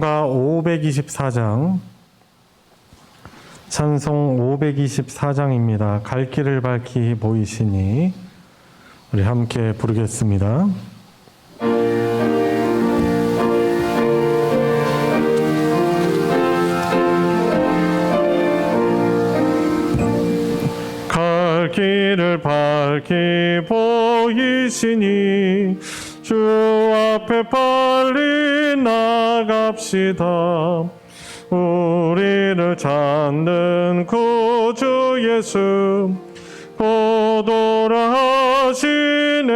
524장, 찬송 524장입니다. 갈 길을 밝히 보이시니. 우리 함께 부르겠습니다. 갈 길을 밝히 보이시니 주 앞에 빨리 나갑시다. 우리를 찾는 구주 예수 곧 오라 하시네.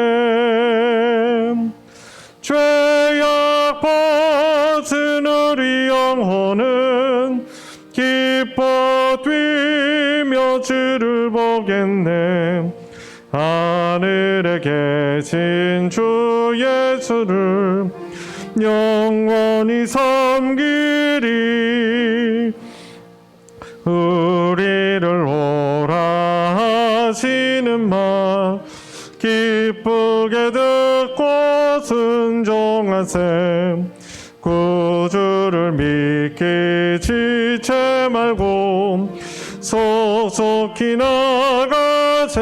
죄악 벗은 우리 영혼은 기뻐 뛰며 주를 보겠네. 하늘에 계신 주 예수를 영원히 섬기리. 우리를 오라 하시는 말 기쁘게 듣고 순종하세. 구주를 믿기 지체 말고 속속히 나가세.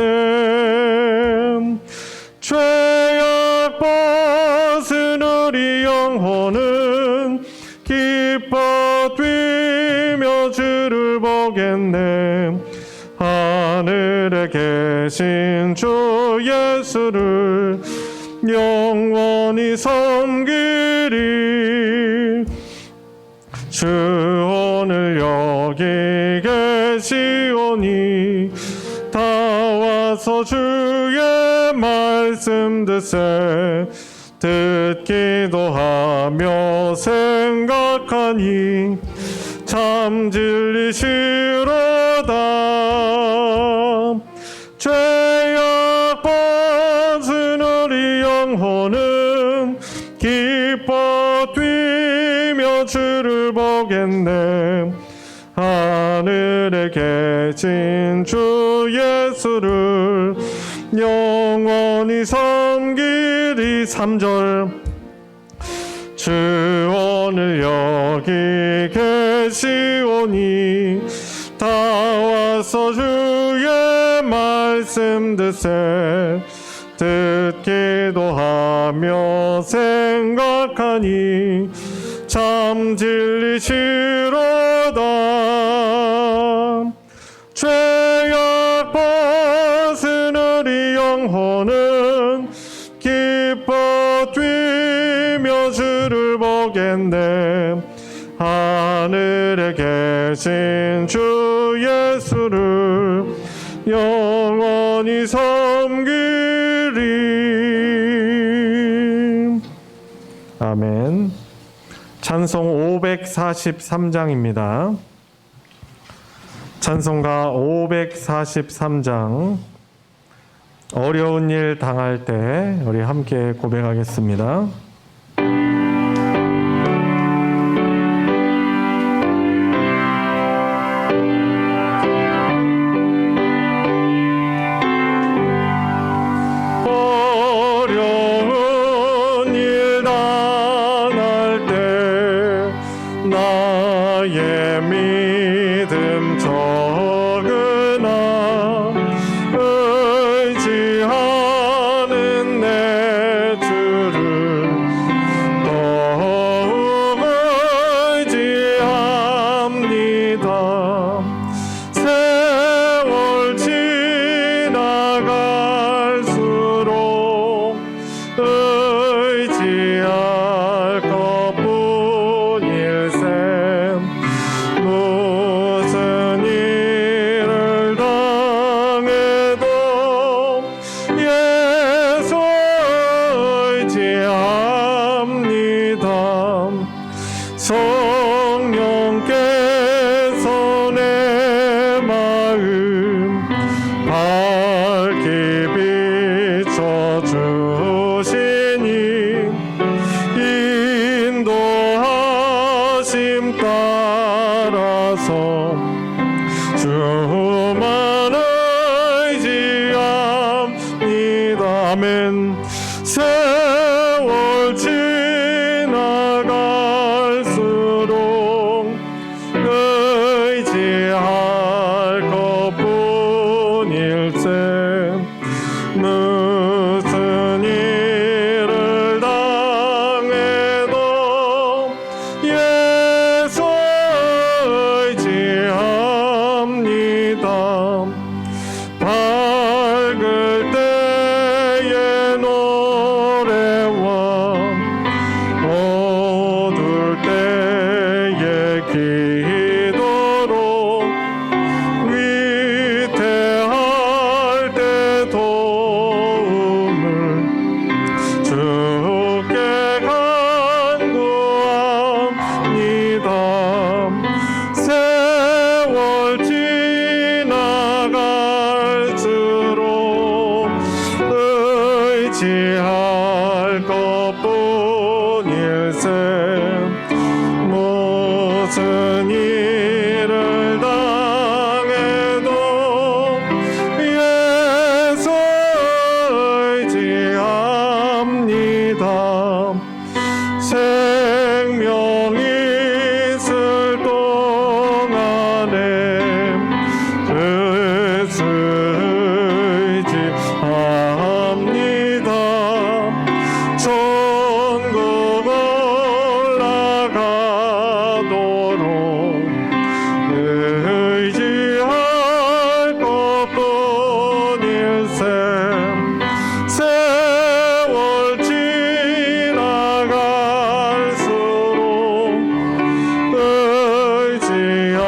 죄악 벗은 우리 영혼은 기뻐 뛰며 주를 보겠네. 하늘에 계신 주 예수를 영원히 섬기리. 주 오늘 여기 계시오니 다 와서 주의 말씀 듣세. 듣기도 하며 생각하니 참 진리시로다. 죄악 벗은 우리 영혼은 기뻐 뛰며 주를 보겠네. 하늘에 계신 주 예수를 영원히 섬기리. 3절 주 오늘 여기 계시오니 다 와서 주의 말씀 듣세. 듣기도 하며 생각하니 참 진리시로다. 죄악 벗은 우리 영혼은 기뻐 뛰며 주를 보겠네. 하늘에 계신 주 예수를 영원히 섬기리. 아멘. 찬송 543장입니다. 찬송가 543장, 어려운 일 당할 때 우리 함께 고백하겠습니다. 어려운 일 당할 때 나의 믿음 적으나 의지하는 내 주를 더욱 의지합니다. 세월 지나갈수록 의지할 것뿐일세. 무슨 일을 당해도 예수 의지합니다. 성령께서 내 마음 밝게 비춰주시니 인도하심 따라서 주만 의지합니다. 아멘. 세월 지나갈수록 예수 의지합니다. 밝을 때의 노래와 어두울 때의 기도로 위태할 때 도움을 주께 간구합니다. 세월 지나갈수록 의지할 것뿐일세. 무슨 일을 당해도 예수 의지합니다. 생명이 있을 동안에 예수 의지합니다. 천국 올라가도록 의지할 것뿐일세. 세월 지나갈수록 의지할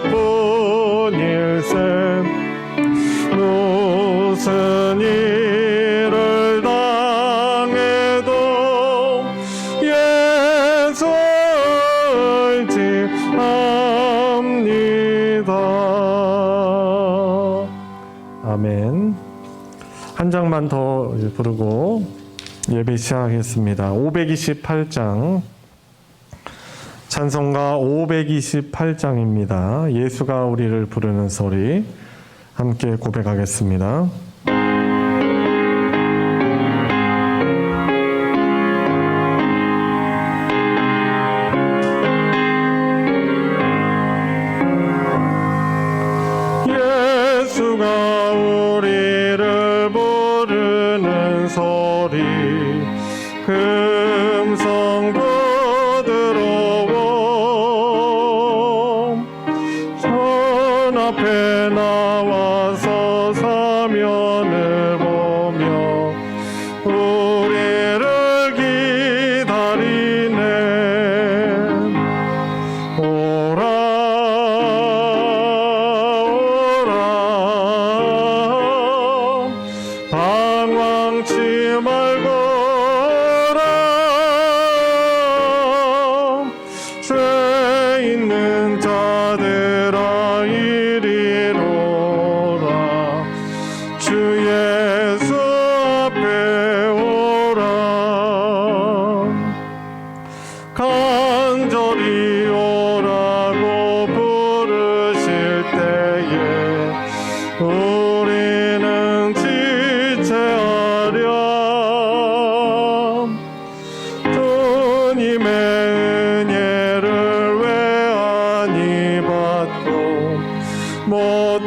것뿐일세. 무슨 일을 당해도 예수 의지합니다. 아멘. 한 장만 더 부르고 예배 시작하겠습니다. 528장, 찬송가 528장입니다. 예수가 우리를 부르는 소리, 함께 고백하겠습니다. 예수가 우리를 부르는 소리, 음성 부드러워 전 앞에 나와서 사면을 보며 우리를 기다리네. 오라 방황치 말거라. 죄 있는 자들아 이리로라. 주 예수 앞에 오라. 간절히 오라고 부르실 때에 우리는 지체하렴. 주님의 은혜를 왜 아니 받고 못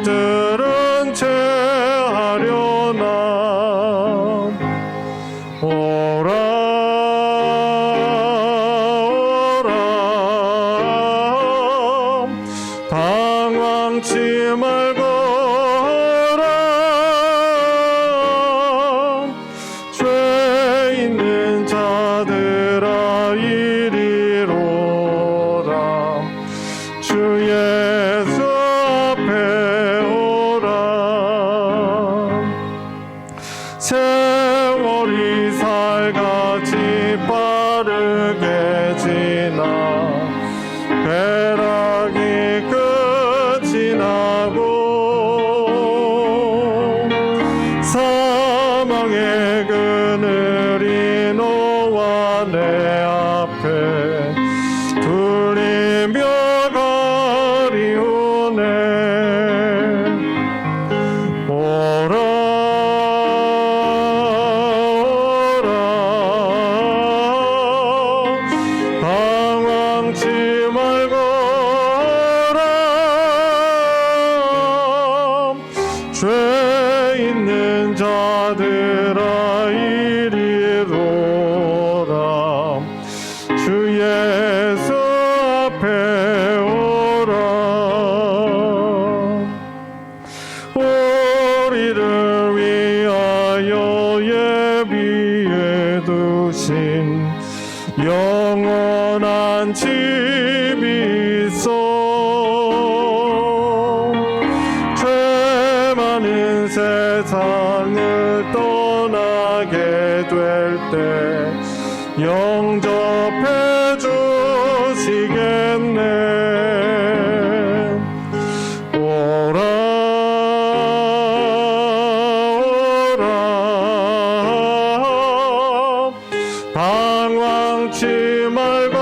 들은 채 하려나. 오라 방황치 말거라. 죄 있는 자들아 이리로라. 주 예수 앞에 오라. 세월이 살같이 빠르게 지나 배락이 끝이 나고 사망의 그늘이 너와 내 앞에 둘리며 가리우네. 오라 방황치 말거라. 죄 있는 자들아 이리로라. 주 예수 앞에 오라. 우리를 위하여 예비해 두신 영원한 집이 있어. 죄 많은 세상을 떠나게 될 때 영접해 주시겠네. 오라 오라 방황치 말고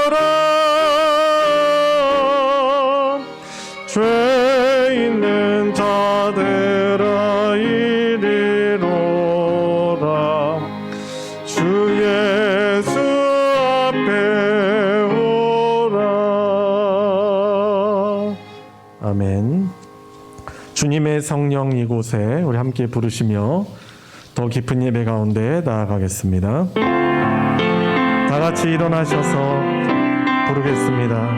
오라. 죄 있는 자들아 이리로 오라. 주 예수 앞에 오라. 아멘. 주님의 성령 이곳에 우리 함께 부르시며 더 깊은 예배 가운데 나아가겠습니다. 다 같이 일어나셔서 부르겠습니다.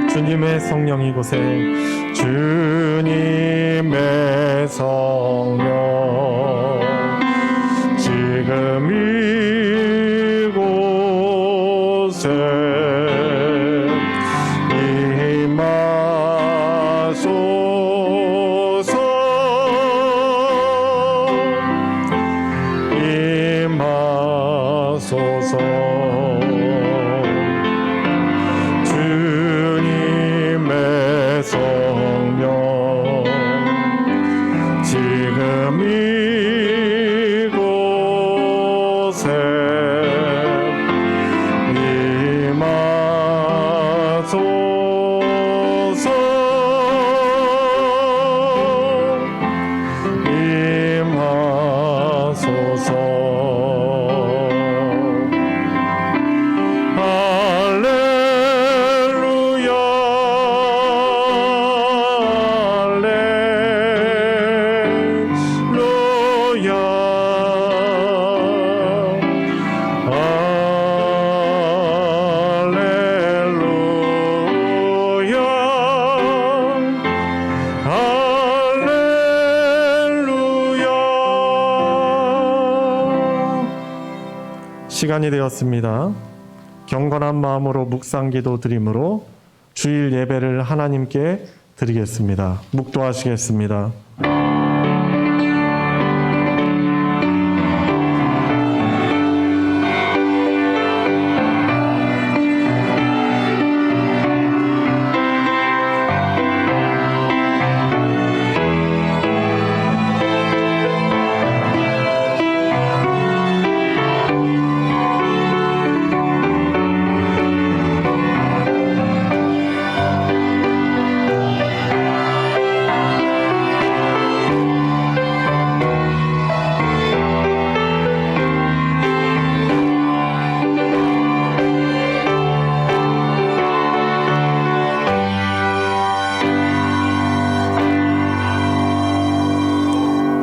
주님의 성령 이곳에 주님의 성령 지금 이곳에 임하소서. 임하소서. 주님의 성령 지금 이곳에 임하소서. 임하소서. 할렐루야. 할렐루야. 할렐루야. 시간이 되었습니다. 경건한 마음으로 묵상기도 드림으로 주일 예배를 하나님께 드리겠습니다. 묵도하시겠습니다.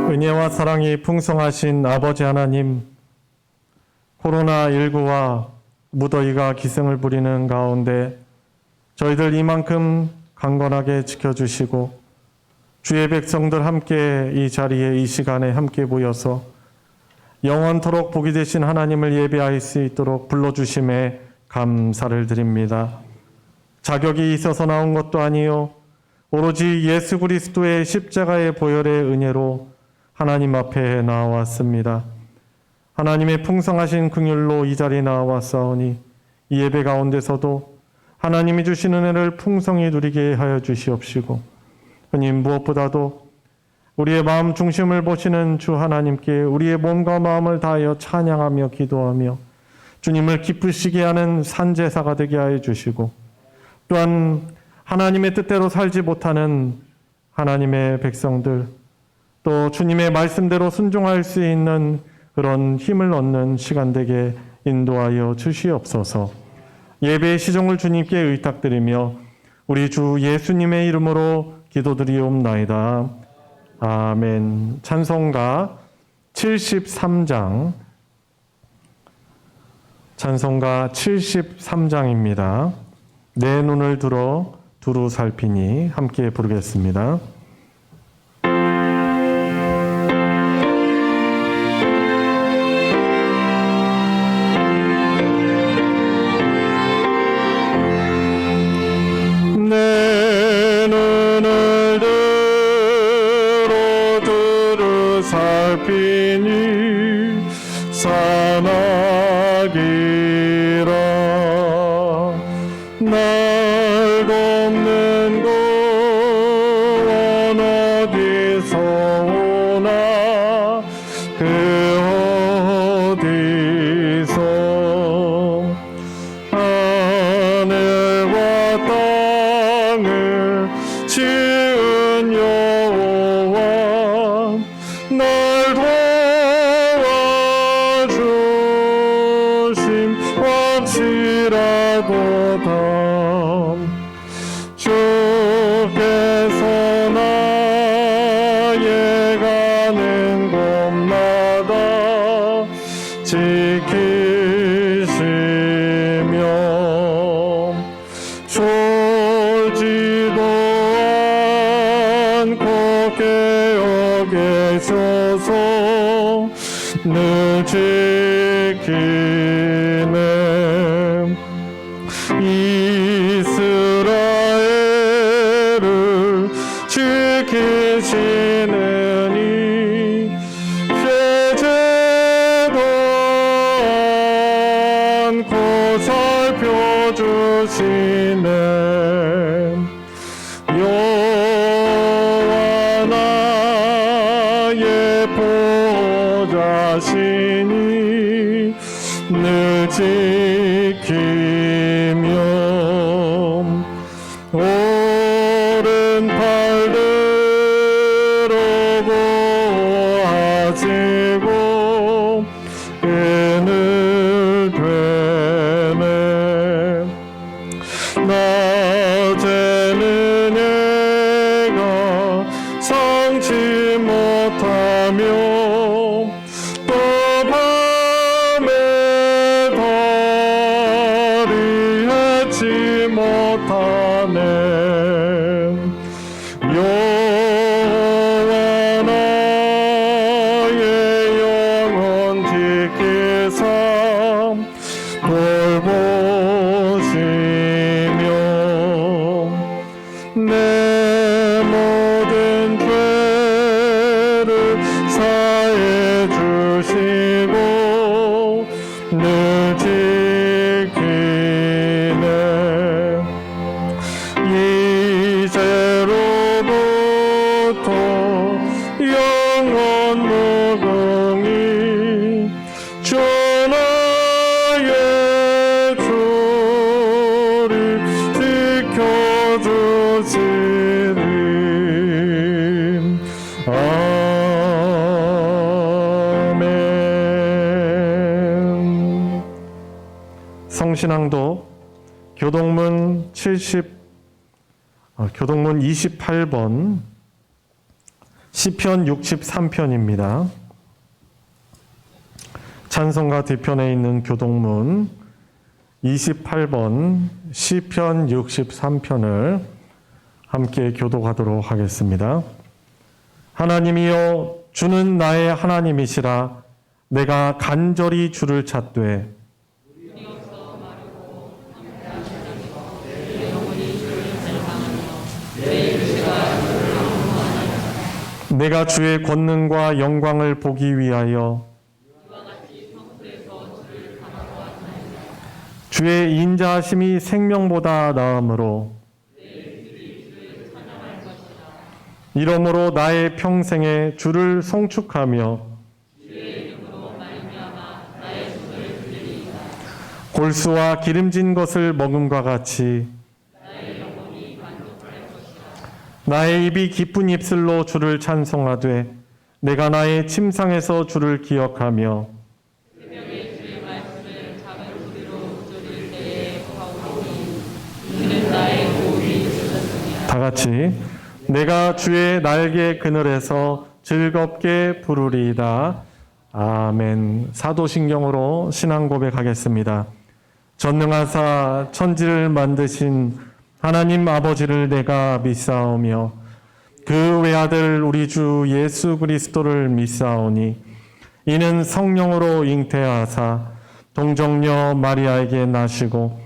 은혜와 사랑이 풍성하신 아버지 하나님, 코로나19와 무더위가 기승을 부리는 가운데 저희들 이만큼 강건하게 지켜주시고 주의 백성들 함께 이 자리에 이 시간에 함께 모여서 영원토록 복이 되신 하나님을 예배할 수 있도록 불러주심에 감사를 드립니다. 자격이 있어서 나온 것도 아니요 오로지 예수 그리스도의 십자가의 보혈의 은혜로 하나님 앞에 나왔습니다. 하나님의 풍성하신 긍휼로 이 자리에 나왔사오니 이 예배 가운데서도 하나님이 주신 은혜를 풍성히 누리게 하여 주시옵시고, 주님 무엇보다도 우리의 마음 중심을 보시는 주 하나님께 우리의 몸과 마음을 다하여 찬양하며 기도하며 주님을 기쁘시게 하는 산제사가 되게 하여 주시고, 또한 하나님의 뜻대로 살지 못하는 하나님의 백성들, 또 주님의 말씀대로 순종할 수 있는 그런 힘을 얻는 시간 되게 인도하여 주시옵소서. 예배의 시종을 주님께 의탁드리며 우리 주 예수님의 이름으로 기도드리옵나이다. 아멘. 찬송가 73장, 찬송가 73장입니다. 내 눈을 들어 두루 살피니 함께 부르겠습니다. 내 눈을 들어 두루 살피니 산악이라 날 돕는 구원 어디서 오나 그 어디서 하늘과 땅을 지은 여호와 날 도와주심 확실하도다. 주께서 나의 가는 곳마다 지키시며 졸지도 않고 깨어 계셔서 늘 지키네. 이스라엘을 지키시느니 죄죄도 않고 살펴주시네. 여호와 나의 보호자시니 늘 지키며 오른팔들어 보호하시고 그늘 되네. 낮에는 내가 성치 못하며 또 밤에 달이 해치 못하네. 여호와 나의 영혼 지키사 돌보시며 내 모든 죄를 사해 주시고 늘 지키네. 이제로부터 영원 무궁히 주 나의 주를 지켜주시리. 아멘. 성신앙도 교동문 28번 시편 63편입니다. 찬송가 뒤편에 있는 교동문 28번 시편 63편을 함께 교독하도록 하겠습니다. 하나님이여 주는 나의 하나님이시라. 내가 간절히 주를 찾되 내가 주의 권능과 영광을 보기 위하여 주의 인자하심이 생명보다 나음으로 이러므로 나의 평생에 주를 송축하며 골수와 기름진 것을 먹음과 같이 나의 입이 기쁜 입술로 주를 찬송하되 내가 나의 침상에서 주를 기억하며 다 같이 내가 주의 날개 그늘에서 즐겁게 부르리이다. 아멘. 사도신경으로 신앙 고백하겠습니다. 전능하사 천지를 만드신 하나님 아버지를 내가 믿사오며 그 외아들 우리 주 예수 그리스도를 믿사오니 이는 성령으로 잉태하사 동정녀 마리아에게 나시고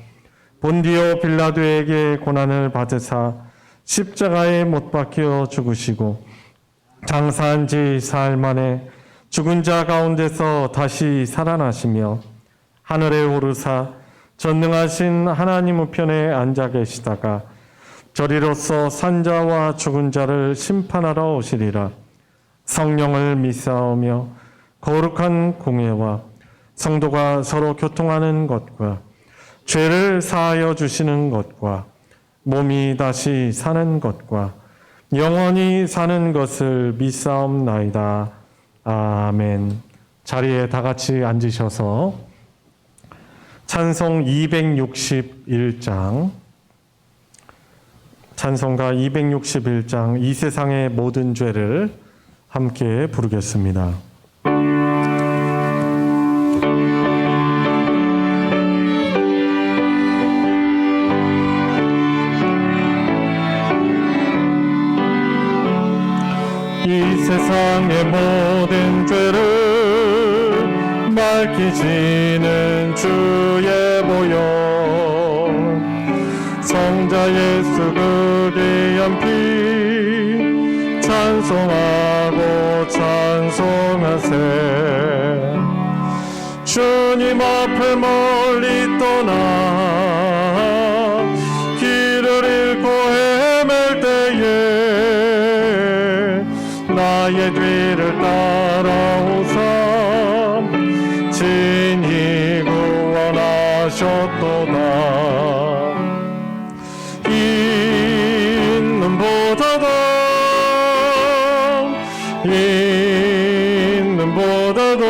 본디오 빌라도에게 고난을 받으사 십자가에 못 박혀 죽으시고 장사한 지 사흘 만에 죽은 자 가운데서 다시 살아나시며 하늘에 오르사 전능하신 하나님 우편에 앉아 계시다가 저리로서 산자와 죽은 자를 심판하러 오시리라. 성령을 믿사오며 거룩한 공예와 성도가 서로 교통하는 것과 죄를 사하여 주시는 것과 몸이 다시 사는 것과 영원히 사는 것을 믿사옵나이다. 아멘. 자리에 다 같이 앉으셔서 찬송 261장, 찬송가 261장 이 세상의 모든 죄를 함께 부르겠습니다. 이 세상의 모든 죄를 밝히시는 주의 보혈, 성자 예수 그 귀한 피 찬송하고 찬송하세. 주님 앞을 멀리 떠나 길을 잃고 헤맬 때에 나의 뒤를 따라오사 친히 구원하셨도다. 있는 보다도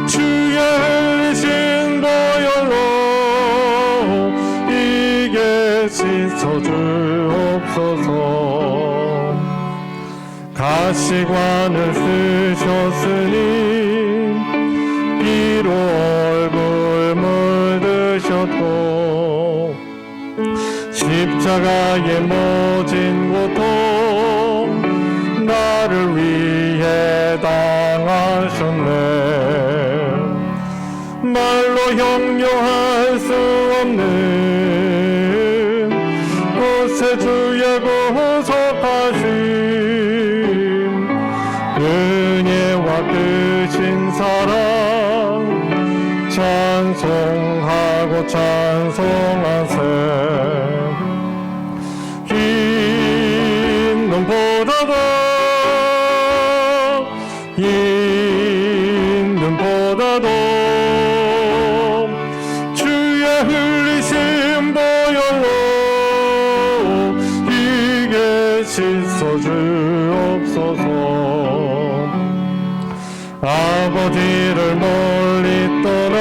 주의 흘리신 보혈로 이게 씻어주옵소서. 가시관을 쓰셨으니 피로 얼굴 물드셨고 십자가에 모진 고통 나를 위해 당하셨네. 말로 형용할 수 없는 구세주의 구속하심 은혜와 크신 사랑 찬송하고 찬송하세. 있는 보다도 주의 흘리신 보혈로 이게 씻어주옵소서. 아버지를 멀리 떠나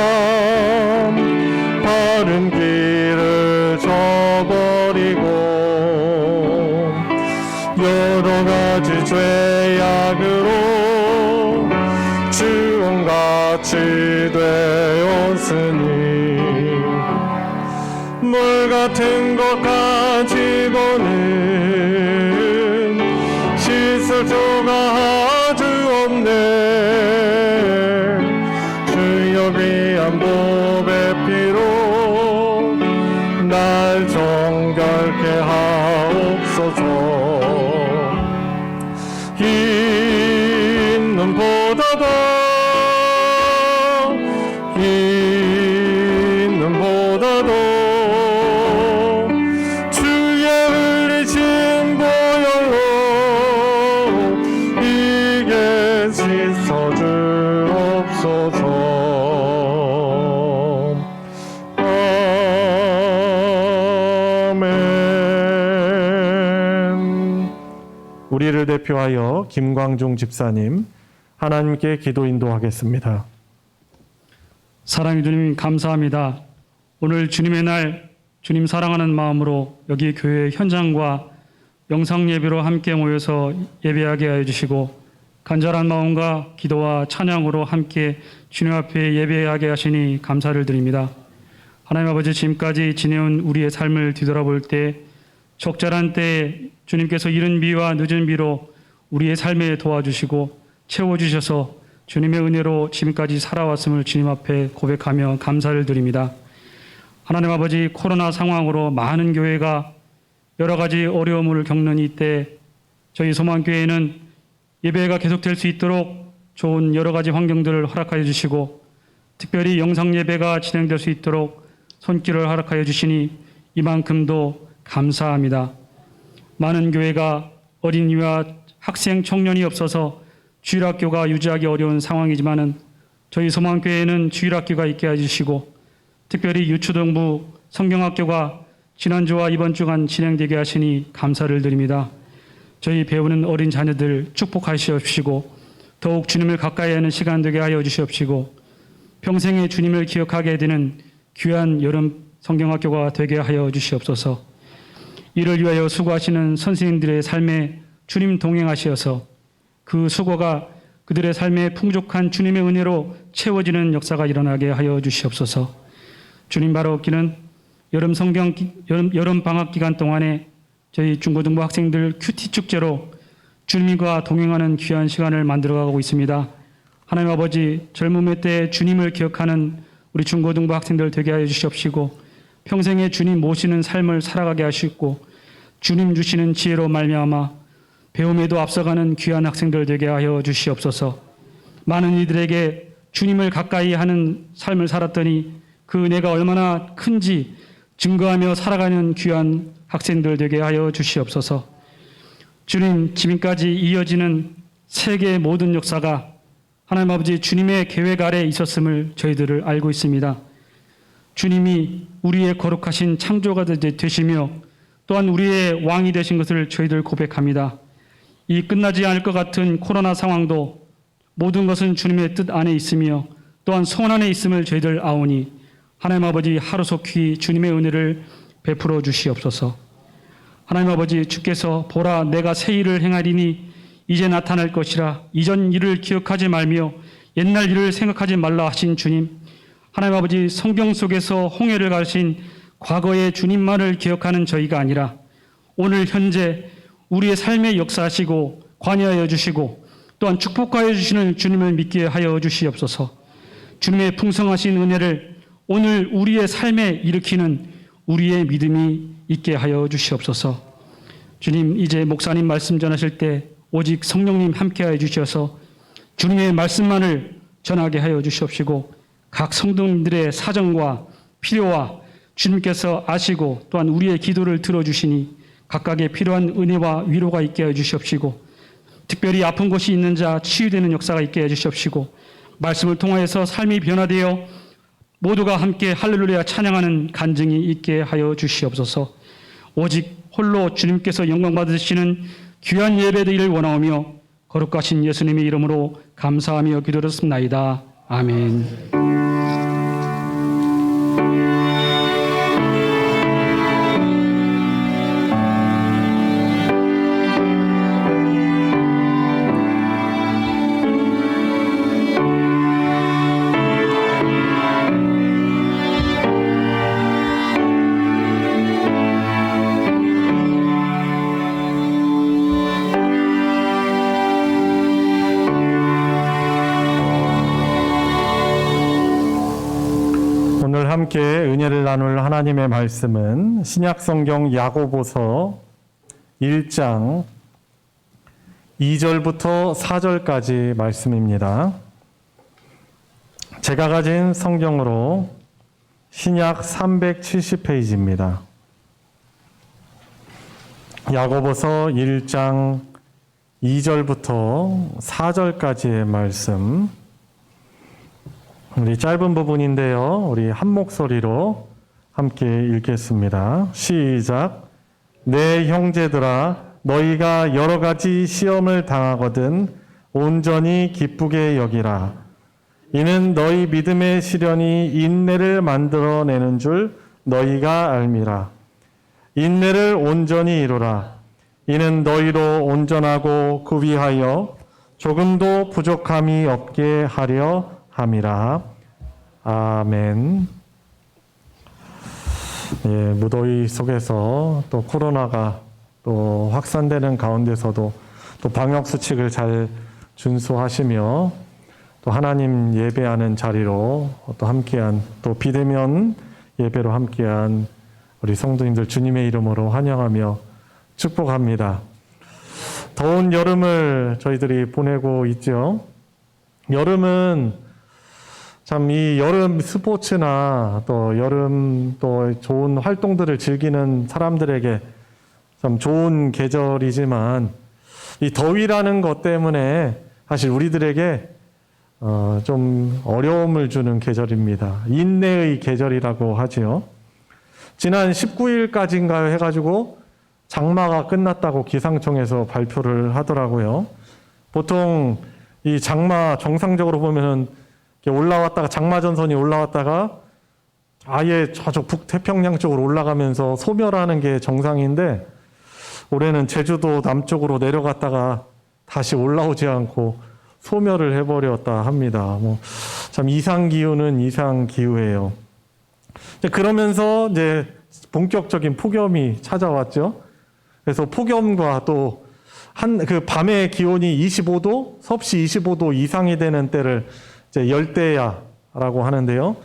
바른 길을 저버리고 여러 가지 죄악으로 주홍같이 되었으니 물 같은 것 가지고는 씻을 수가 아주 없네. 주여 귀한 보배 피로 날 정결케 하옵소서. 있는 보다도 주의 흘리신 보혈로 이게 씻어주옵소서. 아멘. 우리를 대표하여 김광중 집사님 하나님께 기도 인도하겠습니다. 사랑의 주님 감사합니다. 오늘 주님의 날 주님 사랑하는 마음으로 여기 교회 현장과 영상 예배로 함께 모여서 예배하게 하여 주시고 간절한 마음과 기도와 찬양으로 함께 주님 앞에 예배하게 하시니 감사를 드립니다. 하나님 아버지, 지금까지 지내온 우리의 삶을 뒤돌아볼 때 적절한 때에 주님께서 이른 비와 늦은 비로 우리의 삶에 도와주시고 채워주셔서 주님의 은혜로 지금까지 살아왔음을 주님 앞에 고백하며 감사를 드립니다. 하나님 아버지, 코로나 상황으로 많은 교회가 여러 가지 어려움을 겪는 이때 저희 소망교회는 예배가 계속될 수 있도록 좋은 여러 가지 환경들을 허락하여 주시고 특별히 영상 예배가 진행될 수 있도록 손길을 허락하여 주시니 이만큼도 감사합니다. 많은 교회가 어린이와 학생, 청년이 없어서 주일학교가 유지하기 어려운 상황이지만은 저희 소망교회에는 주일학교가 있게 해주시고 특별히 유초등부 성경학교가 지난주와 이번 주간 진행되게 하시니 감사를 드립니다. 저희 배우는 어린 자녀들 축복하시옵시고 더욱 주님을 가까이 하는 시간 되게 하여 주시옵시고 평생에 주님을 기억하게 되는 귀한 여름 성경학교가 되게 하여 주시옵소서. 이를 위하여 수고하시는 선생님들의 삶에 주님 동행하시어서 그 수고가 그들의 삶에 풍족한 주님의 은혜로 채워지는 역사가 일어나게 하여 주시옵소서. 주님 바로 없기는 여름 방학 기간 동안에 저희 중고등부 학생들 큐티 축제로 주님과 동행하는 귀한 시간을 만들어가고 있습니다. 하나님 아버지, 젊음의 때 주님을 기억하는 우리 중고등부 학생들 되게 하여 주시옵시고 평생에 주님 모시는 삶을 살아가게 하시고 주님 주시는 지혜로 말미암아 배움에도 앞서가는 귀한 학생들 되게 하여 주시옵소서. 많은 이들에게 주님을 가까이 하는 삶을 살았더니 그 은혜가 얼마나 큰지 증거하며 살아가는 귀한 학생들 되게 하여 주시옵소서. 주님, 지금까지 이어지는 세계의 모든 역사가 하나님 아버지 주님의 계획 아래 있었음을 저희들을 알고 있습니다. 주님이 우리의 거룩하신 창조가 되시며 또한 우리의 왕이 되신 것을 저희들 고백합니다. 이 끝나지 않을 것 같은 코로나 상황도 모든 것은 주님의 뜻 안에 있으며 또한 손 안에 있음을 저희들 아오니 하나님 아버지, 하루속히 주님의 은혜를 베풀어 주시옵소서. 하나님 아버지, 주께서 보라 내가 새 일을 행하리니 이제 나타날 것이라 이전 일을 기억하지 말며 옛날 일을 생각하지 말라 하신 주님, 하나님 아버지, 성경 속에서 홍해를 가르신 과거의 주님만을 기억하는 저희가 아니라 오늘 현재 우리의 삶에 역사하시고 관여하여 주시고 또한 축복하여 주시는 주님을 믿게 하여 주시옵소서. 주님의 풍성하신 은혜를 오늘 우리의 삶에 일으키는 우리의 믿음이 있게 하여 주시옵소서. 주님, 이제 목사님 말씀 전하실 때 오직 성령님 함께 하여 주셔서 주님의 말씀만을 전하게 하여 주시옵시고 각 성도님들의 사정과 필요와 주님께서 아시고 또한 우리의 기도를 들어주시니 각각의 필요한 은혜와 위로가 있게 해 주시옵시고 특별히 아픈 곳이 있는 자 치유되는 역사가 있게 해 주시옵시고 말씀을 통하여서 삶이 변화되어 모두가 함께 할렐루야 찬양하는 간증이 있게 하여 주시옵소서. 오직 홀로 주님께서 영광 받으시는 귀한 예배드리기를 원하오며 거룩하신 예수님의 이름으로 감사하며 기도드렸습나이다. 아멘. 오늘 함께 은혜를 나눌 하나님의 말씀은 신약성경 야고보서 1장 2절부터 4절까지 말씀입니다. 제가 가진 성경으로 신약 370페이지입니다. 야고보서 1장 2절부터 4절까지의 말씀, 우리 짧은 부분인데요. 우리 한 목소리로 함께 읽겠습니다. 시작. 내 형제들아, 너희가 여러 가지 시험을 당하거든 온전히 기쁘게 여기라. 이는 너희 믿음의 시련이 인내를 만들어내는 줄 너희가 알미라. 인내를 온전히 이루라. 이는 너희로 온전하고 그 위하여 조금도 부족함이 없게 하려 함이라. 아멘. 예, 무더위 속에서 또 코로나가 또 확산되는 가운데서도 또 방역 수칙을 잘 준수하시며 또 하나님 예배하는 자리로 또 함께한, 또 비대면 예배로 함께한 우리 성도님들 주님의 이름으로 환영하며 축복합니다. 더운 여름을 저희들이 보내고 있죠. 여름은 참 이 여름 스포츠나 또 여름 또 좋은 활동들을 즐기는 사람들에게 참 좋은 계절이지만, 이 더위라는 것 때문에 사실 우리들에게 좀 어려움을 주는 계절입니다. 인내의 계절이라고 하지요. 지난 19일까지인가요 해가지고 장마가 끝났다고 기상청에서 발표를 하더라고요. 보통 이 장마 정상적으로 보면은 이렇게 올라왔다가 장마전선이 올라왔다가 아예 저쪽 북태평양 쪽으로 올라가면서 소멸하는 게 정상인데, 올해는 제주도 남쪽으로 내려갔다가 다시 올라오지 않고 소멸을 해버렸다 합니다. 참 이상 기후는 이상 기후예요. 그러면서 이제 본격적인 폭염이 찾아왔죠. 그래서 폭염과 또 그 밤의 기온이 25도, 섭씨 25도 이상이 되는 때를 이제 열대야라고 하는데요.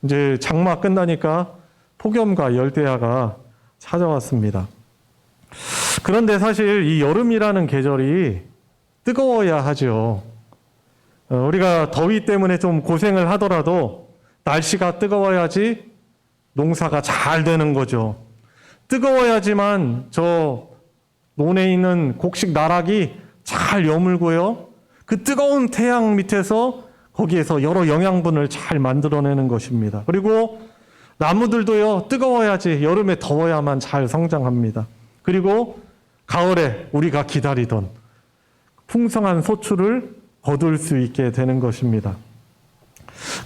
이제 장마 끝나니까 폭염과 열대야가 찾아왔습니다. 그런데 사실 이 여름이라는 계절이 뜨거워야 하죠. 우리가 더위 때문에 좀 고생을 하더라도 날씨가 뜨거워야지 농사가 잘 되는 거죠. 뜨거워야지만 저 논에 있는 곡식 나락이 잘 여물고요. 그 뜨거운 태양 밑에서 거기에서 여러 영양분을 잘 만들어내는 것입니다. 그리고 나무들도요, 뜨거워야지, 여름에 더워야만 잘 성장합니다. 그리고 가을에 우리가 기다리던 풍성한 소출을 거둘 수 있게 되는 것입니다.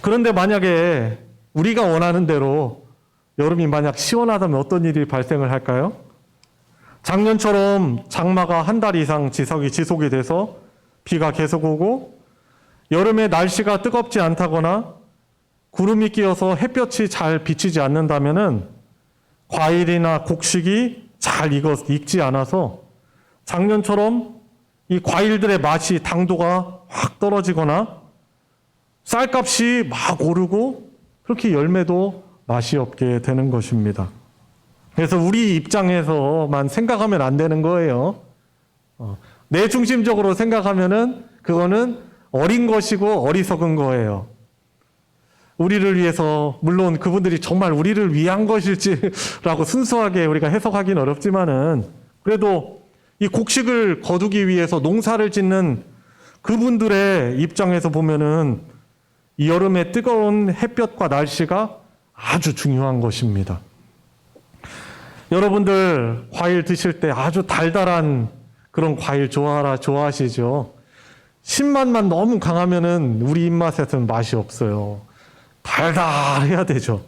그런데 만약에 우리가 원하는 대로 여름이 만약 시원하다면 어떤 일이 발생을 할까요? 작년처럼 장마가 한 달 이상 지속이 돼서 비가 계속 오고, 여름에 날씨가 뜨겁지 않다거나 구름이 끼어서 햇볕이 잘 비치지 않는다면은 과일이나 곡식이 잘 익지 않아서 작년처럼 이 과일들의 맛이 당도가 확 떨어지거나 쌀값이 막 오르고 그렇게 열매도 맛이 없게 되는 것입니다. 그래서 우리 입장에서만 생각하면 안 되는 거예요. 내 중심적으로 생각하면은 그거는 어린 것이고 어리석은 거예요. 우리를 위해서, 물론 그분들이 정말 우리를 위한 것일지라고 순수하게 우리가 해석하기는 어렵지만은, 그래도 이 곡식을 거두기 위해서 농사를 짓는 그분들의 입장에서 보면은 이 여름의 뜨거운 햇볕과 날씨가 아주 중요한 것입니다. 여러분들 과일 드실 때 아주 달달한 그런 과일 좋아하시죠? 신맛만 너무 강하면은 우리 입맛에서는 맛이 없어요. 달달해야 되죠.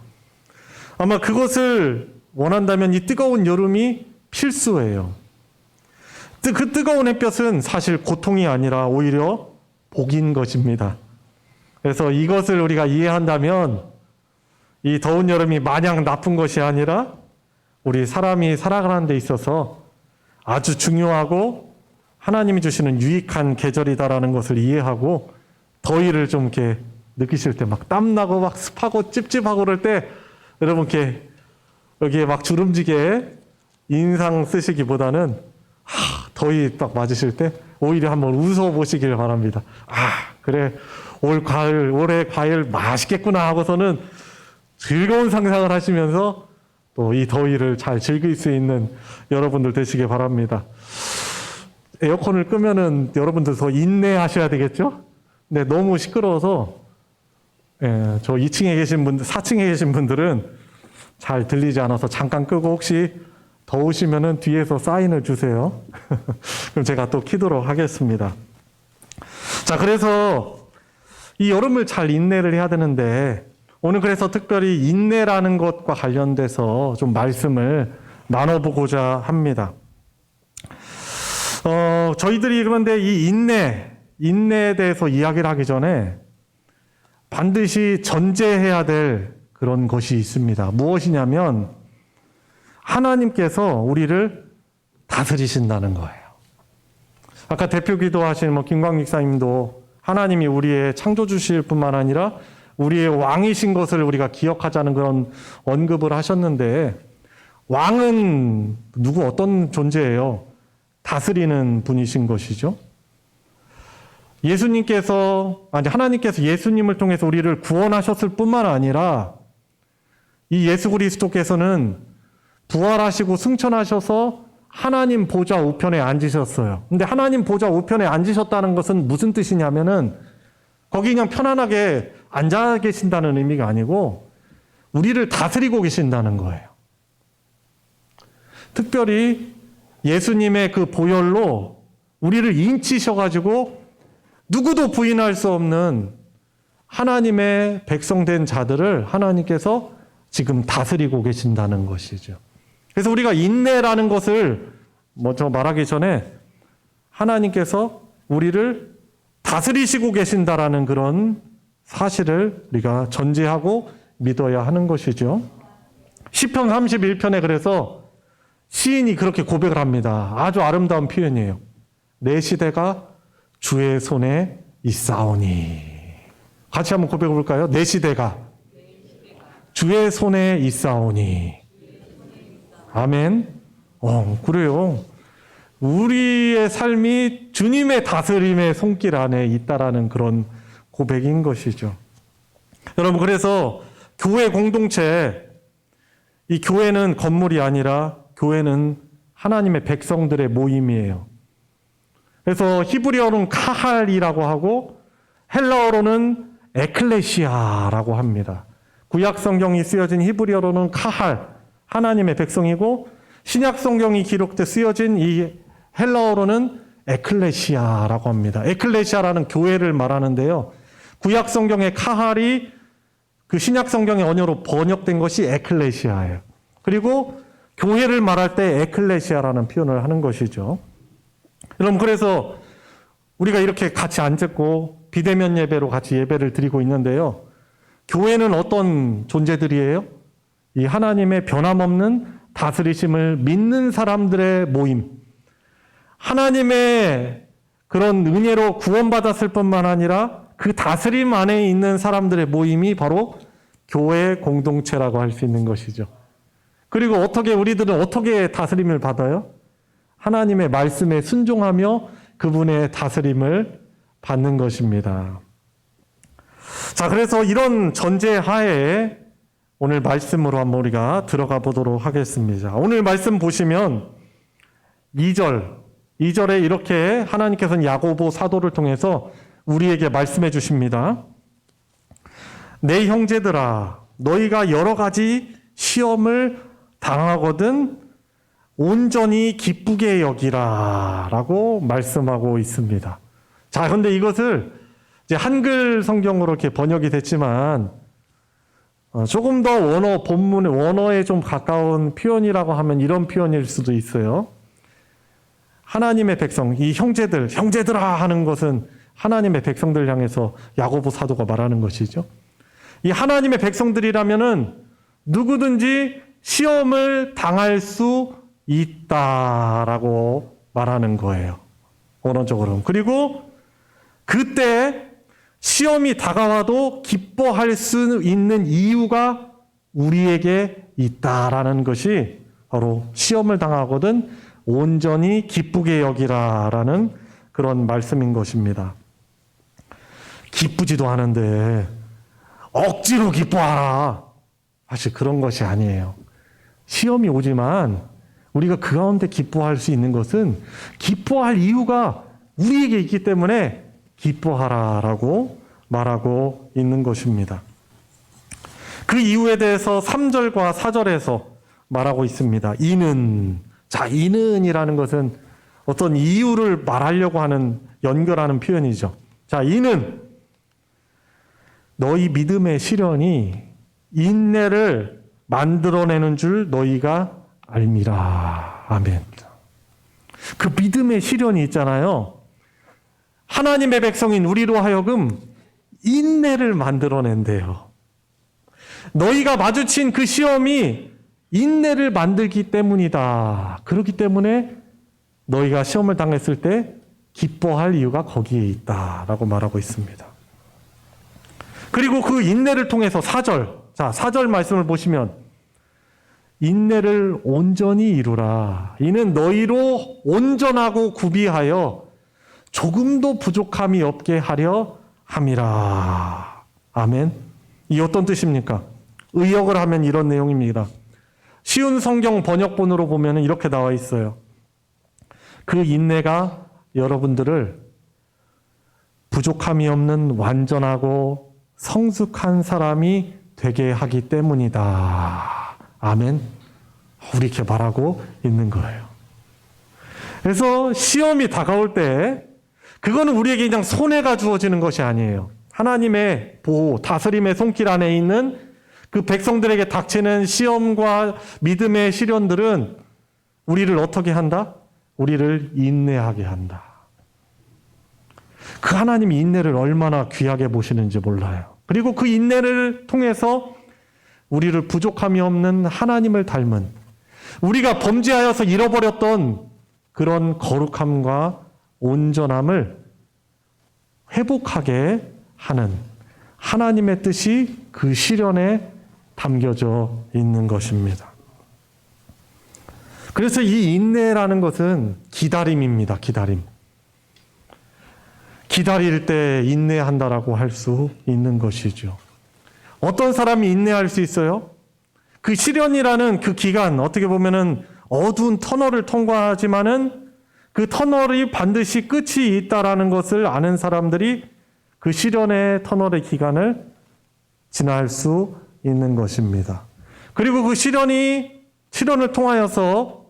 아마 그것을 원한다면 이 뜨거운 여름이 필수예요. 그 뜨거운 햇볕은 사실 고통이 아니라 오히려 복인 것입니다. 그래서 이것을 우리가 이해한다면 이 더운 여름이 마냥 나쁜 것이 아니라 우리 사람이 살아가는 데 있어서 아주 중요하고 하나님이 주시는 유익한 계절이다라는 것을 이해하고, 더위를 좀 이렇게 느끼실 때 막 땀나고 막 습하고 찝찝하고 그럴 때 여러분 이렇게 여기에 막 주름지게 인상 쓰시기보다는 더위 딱 맞으실 때 오히려 한번 웃어보시길 바랍니다. 그래, 올해 과일 맛있겠구나 하고서는 즐거운 상상을 하시면서 또 이 더위를 잘 즐길 수 있는 여러분들 되시길 바랍니다. 에어컨을 끄면은 여러분들 더 인내하셔야 되겠죠? 근데 너무 시끄러워서 저 2층에 계신 분들, 4층에 계신 분들은 잘 들리지 않아서 잠깐 끄고, 혹시 더우시면은 뒤에서 사인을 주세요. 그럼 제가 또 키도록 하겠습니다. 자, 그래서 이 여름을 잘 인내를 해야 되는데, 오늘 그래서 특별히 인내라는 것과 관련돼서 좀 말씀을 나눠보고자 합니다. 저희들이 그런데 이 인내, 인내에 대해서 이야기를 하기 전에 반드시 전제해야 될 그런 것이 있습니다. 무엇이냐면 하나님께서 우리를 다스리신다는 거예요. 아까 대표 기도하신 김광 목사님도 하나님이 우리의 창조주실 뿐만 아니라 우리의 왕이신 것을 우리가 기억하자는 그런 언급을 하셨는데, 왕은 누구 어떤 존재예요? 다스리는 분이신 것이죠. 하나님께서 예수님을 통해서 우리를 구원하셨을 뿐만 아니라 이 예수 그리스도께서는 부활하시고 승천하셔서 하나님 보좌 우편에 앉으셨어요. 근데 하나님 보좌 우편에 앉으셨다는 것은 무슨 뜻이냐면은 거기 그냥 편안하게 앉아 계신다는 의미가 아니고 우리를 다스리고 계신다는 거예요. 특별히 예수님의 그 보혈로 우리를 인치셔가지고 누구도 부인할 수 없는 하나님의 백성된 자들을 하나님께서 지금 다스리고 계신다는 것이죠. 그래서 우리가 인내라는 것을 먼저 말하기 전에 하나님께서 우리를 다스리시고 계신다라는 그런 사실을 우리가 전제하고 믿어야 하는 것이죠. 시편 31편에 그래서 시인이 그렇게 고백을 합니다. 아주 아름다운 표현이에요. 내 시대가 주의 손에 있사오니. 같이 한번 고백해 볼까요? 내 시대가 주의 손에 있사오니. 아멘. 그래요. 우리의 삶이 주님의 다스림의 손길 안에 있다라는 그런 고백인 것이죠. 여러분, 그래서 교회 공동체, 이 교회는 건물이 아니라 교회는 하나님의 백성들의 모임이에요. 그래서 히브리어로는 카할이라고 하고 헬라어로는 에클레시아라고 합니다. 구약 성경이 쓰여진 히브리어로는 카할, 하나님의 백성이고, 신약 성경이 기록돼 쓰여진 이 헬라어로는 에클레시아라고 합니다. 에클레시아라는 교회를 말하는데요. 구약 성경의 카할이 그 신약 성경의 언어로 번역된 것이 에클레시아예요. 그리고 교회를 말할 때 에클레시아라는 표현을 하는 것이죠. 여러분, 그래서 우리가 이렇게 같이 앉았고 비대면 예배로 같이 예배를 드리고 있는데요. 교회는 어떤 존재들이에요? 이 하나님의 변함없는 다스리심을 믿는 사람들의 모임. 하나님의 그런 은혜로 구원받았을 뿐만 아니라 그 다스림 안에 있는 사람들의 모임이 바로 교회 공동체라고 할 수 있는 것이죠. 그리고 우리들은 어떻게 다스림을 받아요? 하나님의 말씀에 순종하며 그분의 다스림을 받는 것입니다. 자, 그래서 이런 전제하에 오늘 말씀으로 한번 우리가 들어가 보도록 하겠습니다. 오늘 말씀 보시면 2절에 이렇게 하나님께서는 야고보 사도를 통해서 우리에게 말씀해 주십니다. 내 형제들아, 너희가 여러 가지 시험을 당하거든 온전히 기쁘게 여기라 라고 말씀하고 있습니다. 자, 그런데 이것을 이제 한글 성경으로 이렇게 번역이 됐지만 조금 더 원어에 좀 가까운 표현이라고 하면 이런 표현일 수도 있어요. 하나님의 백성, 이 형제들아 하는 것은 하나님의 백성들 향해서 야고보 사도가 말하는 것이죠. 이 하나님의 백성들이라면은 누구든지 시험을 당할 수 있다라고 말하는 거예요. 원어적으로는. 그리고 그때 시험이 다가와도 기뻐할 수 있는 이유가 우리에게 있다라는 것이 바로 시험을 당하거든 온전히 기쁘게 여기라라는 그런 말씀인 것입니다. 기쁘지도 않은데 억지로 기뻐하라. 사실 그런 것이 아니에요. 시험이 오지만 우리가 그 가운데 기뻐할 수 있는 것은 기뻐할 이유가 우리에게 있기 때문에 기뻐하라라고 말하고 있는 것입니다. 그 이유에 대해서 3절과 4절에서 말하고 있습니다. 이는이라는 것은 어떤 이유를 말하려고 하는 연결하는 표현이죠. 자, 이는 너희 믿음의 시련이 인내를 만들어내는 줄 너희가 알미라. 아멘. 그 믿음의 시련이 있잖아요. 하나님의 백성인 우리로 하여금 인내를 만들어낸대요. 너희가 마주친 그 시험이 인내를 만들기 때문이다. 그렇기 때문에 너희가 시험을 당했을 때 기뻐할 이유가 거기에 있다라고 말하고 있습니다. 그리고 그 인내를 통해서 4절, 자, 4절 말씀을 보시면 인내를 온전히 이루라. 이는 너희로 온전하고 구비하여 조금도 부족함이 없게 하려 함이라. 아멘. 이 어떤 뜻입니까? 의역을 하면 이런 내용입니다. 쉬운 성경 번역본으로 보면 이렇게 나와 있어요. 그 인내가 여러분들을 부족함이 없는 완전하고 성숙한 사람이 되게 하기 때문이다. 아멘. 우리 이렇게 말하고 있는 거예요. 그래서 시험이 다가올 때 그거는 우리에게 그냥 손해가 주어지는 것이 아니에요. 하나님의 보호, 다스림의 손길 안에 있는 그 백성들에게 닥치는 시험과 믿음의 시련들은 우리를 어떻게 한다? 우리를 인내하게 한다. 그 하나님이 인내를 얼마나 귀하게 보시는지 몰라요. 그리고 그 인내를 통해서 우리를 부족함이 없는 하나님을 닮은, 우리가 범죄하여서 잃어버렸던 그런 거룩함과 온전함을 회복하게 하는 하나님의 뜻이 그 시련에 담겨져 있는 것입니다. 그래서 이 인내라는 것은 기다림입니다. 기다림. 기다릴 때 인내한다라고 할 수 있는 것이죠. 어떤 사람이 인내할 수 있어요? 그 시련이라는 그 기간, 어떻게 보면은 어두운 터널을 통과하지만은 그 터널이 반드시 끝이 있다라는 것을 아는 사람들이 그 시련의 터널의 기간을 지날 수 있는 것입니다. 그리고 그 시련을 통하여서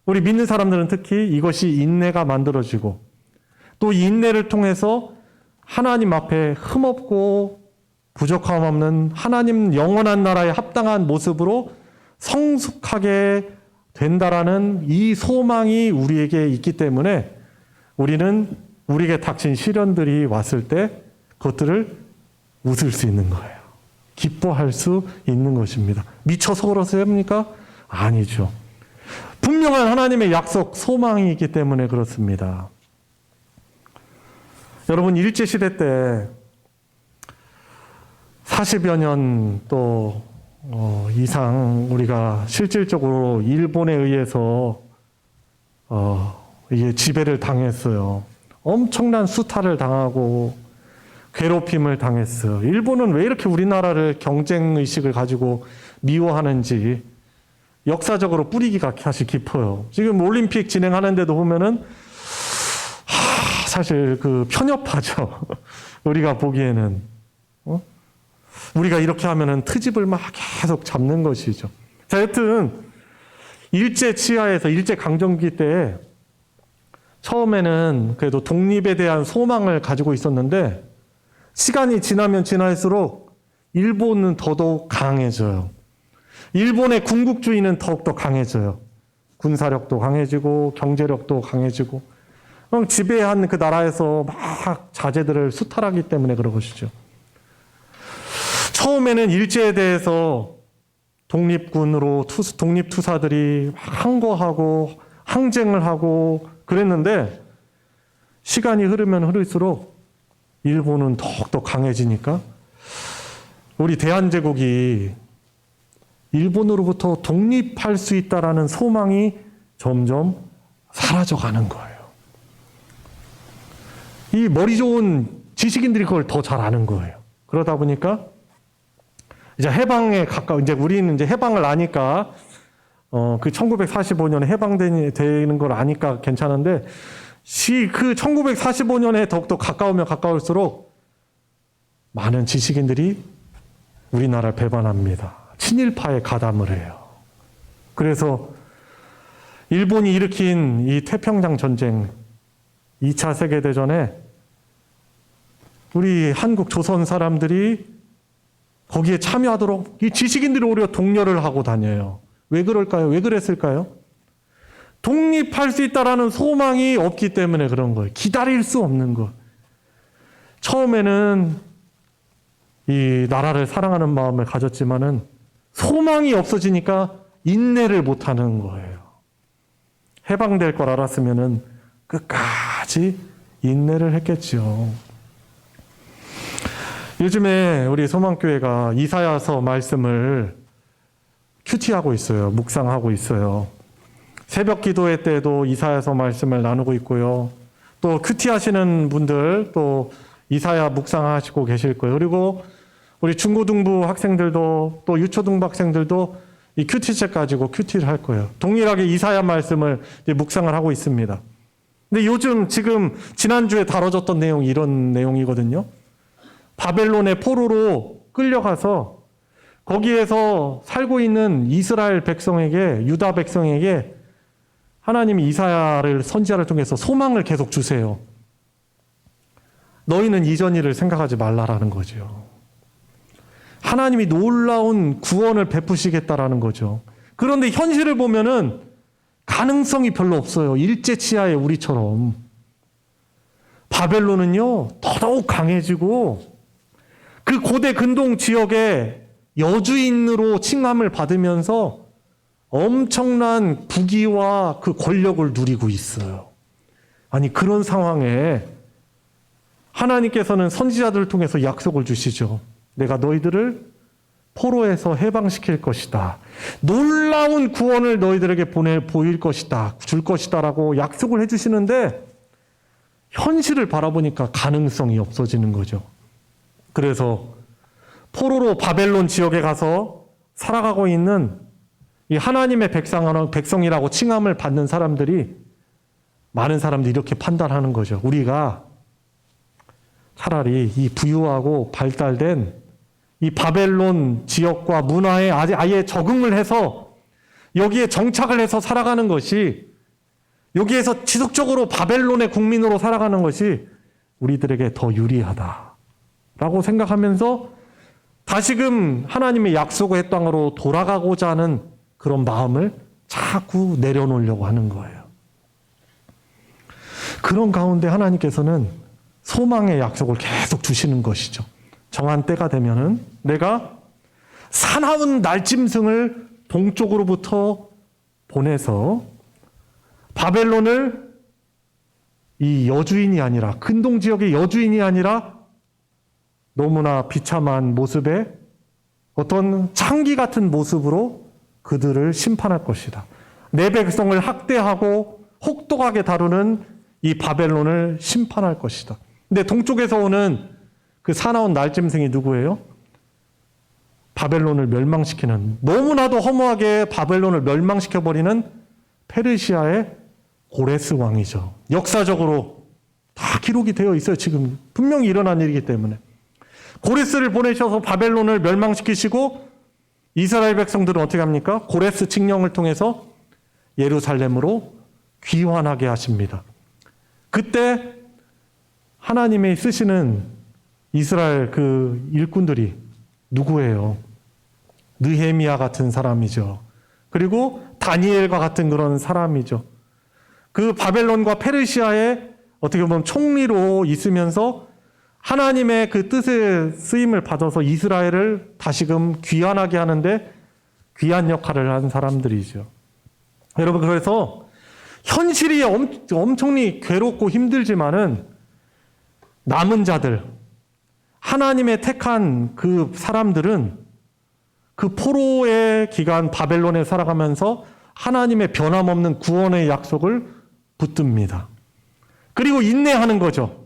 우리 믿는 사람들은 특히 이것이 인내가 만들어지고 또 이 인내를 통해서 하나님 앞에 흠없고 부족함 없는 하나님 영원한 나라에 합당한 모습으로 성숙하게 된다라는 이 소망이 우리에게 있기 때문에 우리는 우리에게 닥친 시련들이 왔을 때 그것들을 웃을 수 있는 거예요. 기뻐할 수 있는 것입니다. 미쳐서 그렇습니까? 아니죠. 분명한 하나님의 약속, 소망이 있기 때문에 그렇습니다. 여러분, 일제시대 때 40여 년 또 이상 우리가 실질적으로 일본에 의해서 이게 지배를 당했어요. 엄청난 수탈을 당하고 괴롭힘을 당했어요. 일본은 왜 이렇게 우리나라를 경쟁의식을 가지고 미워하는지 역사적으로 뿌리기가 사실 깊어요. 지금 올림픽 진행하는데도 보면은 사실 그 편협하죠. 우리가 보기에는. 우리가 이렇게 하면은 트집을 막 계속 잡는 것이죠. 자, 여튼 일제 치하에서 일제 강점기 때 처음에는 그래도 독립에 대한 소망을 가지고 있었는데 시간이 지나면 지날수록 일본은 더더욱 강해져요. 일본의 군국주의는 더욱더 강해져요. 군사력도 강해지고 경제력도 강해지고 지배한 그 나라에서 막 자제들을 수탈하기 때문에 그런 것이죠. 처음에는 일제에 대해서 독립군으로 독립투사들이 항거하고 항쟁을 하고 그랬는데 시간이 흐르면 흐를수록 일본은 더욱더 강해지니까 우리 대한제국이 일본으로부터 독립할 수 있다라는 소망이 점점 사라져가는 거예요. 이 머리 좋은 지식인들이 그걸 더 잘 아는 거예요. 그러다 보니까 이제 해방에 이제 우리는 이제 해방을 아니까 그 1945년에 해방되는 걸 아니까 괜찮은데 그 1945년에 더욱더 가까우면 가까울수록 많은 지식인들이 우리나라를 배반합니다. 친일파에 가담을 해요. 그래서 일본이 일으킨 이 태평양 전쟁 2차 세계대전에 우리 한국 조선 사람들이 거기에 참여하도록 이 지식인들이 오히려 독려를 하고 다녀요. 왜 그럴까요? 왜 그랬을까요? 독립할 수 있다라는 소망이 없기 때문에 그런 거예요. 기다릴 수 없는 거. 처음에는 이 나라를 사랑하는 마음을 가졌지만은 소망이 없어지니까 인내를 못하는 거예요. 해방될 걸 알았으면은 끝까지 인내를 했겠죠. 요즘에 우리 소망교회가 이사야서 말씀을 큐티하고 있어요. 묵상하고 있어요. 새벽 기도회 때도 이사야서 말씀을 나누고 있고요. 또 큐티하시는 분들 또 이사야 묵상하시고 계실 거예요. 그리고 우리 중고등부 학생들도 또 유초등부 학생들도 이 큐티책 가지고 큐티를 할 거예요. 동일하게 이사야 말씀을 묵상을 하고 있습니다. 근데 요즘 지금 지난주에 다뤄졌던 내용이 이런 내용이거든요. 바벨론의 포로로 끌려가서 거기에서 살고 있는 이스라엘 백성에게, 유다 백성에게 하나님이 이사야를 선지자를 통해서 소망을 계속 주세요. 너희는 이전 일을 생각하지 말라라는 거죠. 하나님이 놀라운 구원을 베푸시겠다라는 거죠. 그런데 현실을 보면은 가능성이 별로 없어요. 일제치하의 우리처럼. 바벨론은요, 더더욱 강해지고 그 고대 근동 지역의 여주인으로 칭함을 받으면서 엄청난 부귀와 그 권력을 누리고 있어요. 아니, 그런 상황에 하나님께서는 선지자들을 통해서 약속을 주시죠. 내가 너희들을 포로에서 해방시킬 것이다. 놀라운 구원을 너희들에게 보일 것이다. 줄 것이다. 라고 약속을 해주시는데 현실을 바라보니까 가능성이 없어지는 거죠. 그래서 포로로 바벨론 지역에 가서 살아가고 있는 이 하나님의 백성이라고 칭함을 받는 사람들이, 많은 사람들이 이렇게 판단하는 거죠. 우리가 차라리 이 부유하고 발달된 이 바벨론 지역과 문화에 아예 적응을 해서 여기에 정착을 해서 살아가는 것이, 여기에서 지속적으로 바벨론의 국민으로 살아가는 것이 우리들에게 더 유리하다라고 생각하면서 다시금 하나님의 약속의 땅으로 돌아가고자 하는 그런 마음을 자꾸 내려놓으려고 하는 거예요. 그런 가운데 하나님께서는 소망의 약속을 계속 주시는 것이죠. 정한 때가 되면은 내가 사나운 날짐승을 동쪽으로부터 보내서 바벨론을 이 여주인이 아니라, 근동 지역의 여주인이 아니라 너무나 비참한 모습의 어떤 창기 같은 모습으로 그들을 심판할 것이다. 내 백성을 학대하고 혹독하게 다루는 이 바벨론을 심판할 것이다. 근데 동쪽에서 오는 그 사나운 날짐승이 누구예요? 바벨론을 멸망시키는, 너무나도 허무하게 바벨론을 멸망시켜버리는 페르시아의 고레스 왕이죠. 역사적으로 다 기록이 되어 있어요. 지금 분명히 일어난 일이기 때문에. 고레스를 보내셔서 바벨론을 멸망시키시고 이스라엘 백성들은 어떻게 합니까? 고레스 칙령을 통해서 예루살렘으로 귀환하게 하십니다. 그때 하나님이 쓰시는 이스라엘 그 일꾼들이 누구예요? 느헤미야 같은 사람이죠. 그리고 다니엘과 같은 그런 사람이죠. 그 바벨론과 페르시아의 어떻게 보면 총리로 있으면서 하나님의 그 뜻에 쓰임을 받아서 이스라엘을 다시금 귀환하게 하는데 귀한 역할을 한 사람들이죠. 여러분, 그래서 현실이 엄청나게 괴롭고 힘들지만은 남은 자들, 하나님의 택한 그 사람들은 그 포로의 기간 바벨론에 살아가면서 하나님의 변함없는 구원의 약속을 붙듭니다. 그리고 인내하는 거죠.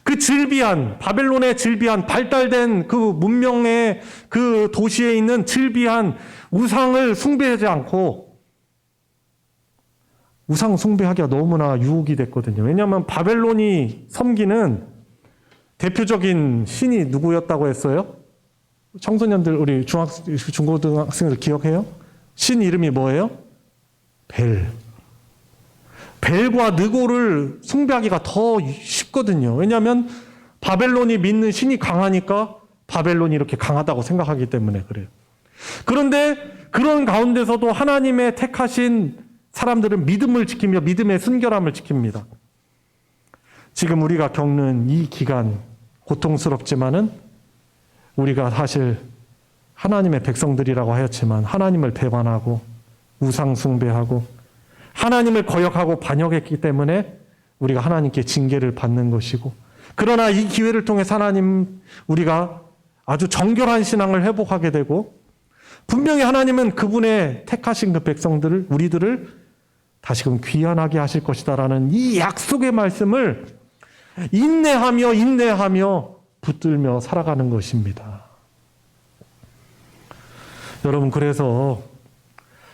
그 즐비한, 바벨론의 즐비한, 발달된 그 문명의 그 도시에 있는 즐비한 우상을 숭배하지 않고, 우상 숭배하기가 너무나 유혹이 됐거든요. 왜냐하면 바벨론이 섬기는 대표적인 신이 누구였다고 했어요? 청소년들, 우리 중고등학생들 기억해요? 신 이름이 뭐예요? 벨. 벨과 느고를 숭배하기가 더 쉽거든요. 왜냐하면 바벨론이 믿는 신이 강하니까 바벨론이 이렇게 강하다고 생각하기 때문에 그래요. 그런데 그런 가운데서도 하나님의 택하신 사람들은 믿음을 지키며 믿음의 순결함을 지킵니다. 지금 우리가 겪는 이 기간 고통스럽지만은 우리가 사실 하나님의 백성들이라고 하였지만 하나님을 배반하고 우상 숭배하고 하나님을 거역하고 반역했기 때문에 우리가 하나님께 징계를 받는 것이고, 그러나 이 기회를 통해 하나님 우리가 아주 정결한 신앙을 회복하게 되고, 분명히 하나님은 그분의 택하신 그 백성들을, 우리들을 다시금 귀환하게 하실 것이다라는 이 약속의 말씀을 인내하며 붙들며 살아가는 것입니다. 여러분, 그래서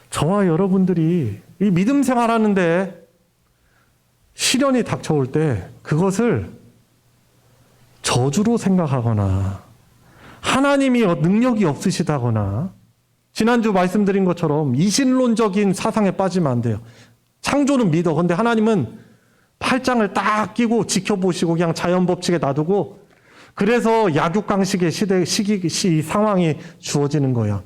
저와 여러분들이 이 믿음 생활하는데 시련이 닥쳐올 때 그것을 저주로 생각하거나 하나님이 능력이 없으시다거나, 지난주 말씀드린 것처럼 이신론적인 사상에 빠지면 안 돼요. 창조는 믿어. 근데 하나님은 팔짱을 딱 끼고 지켜보시고 그냥 자연 법칙에 놔두고, 그래서 약육강식의 상황이 주어지는 거야.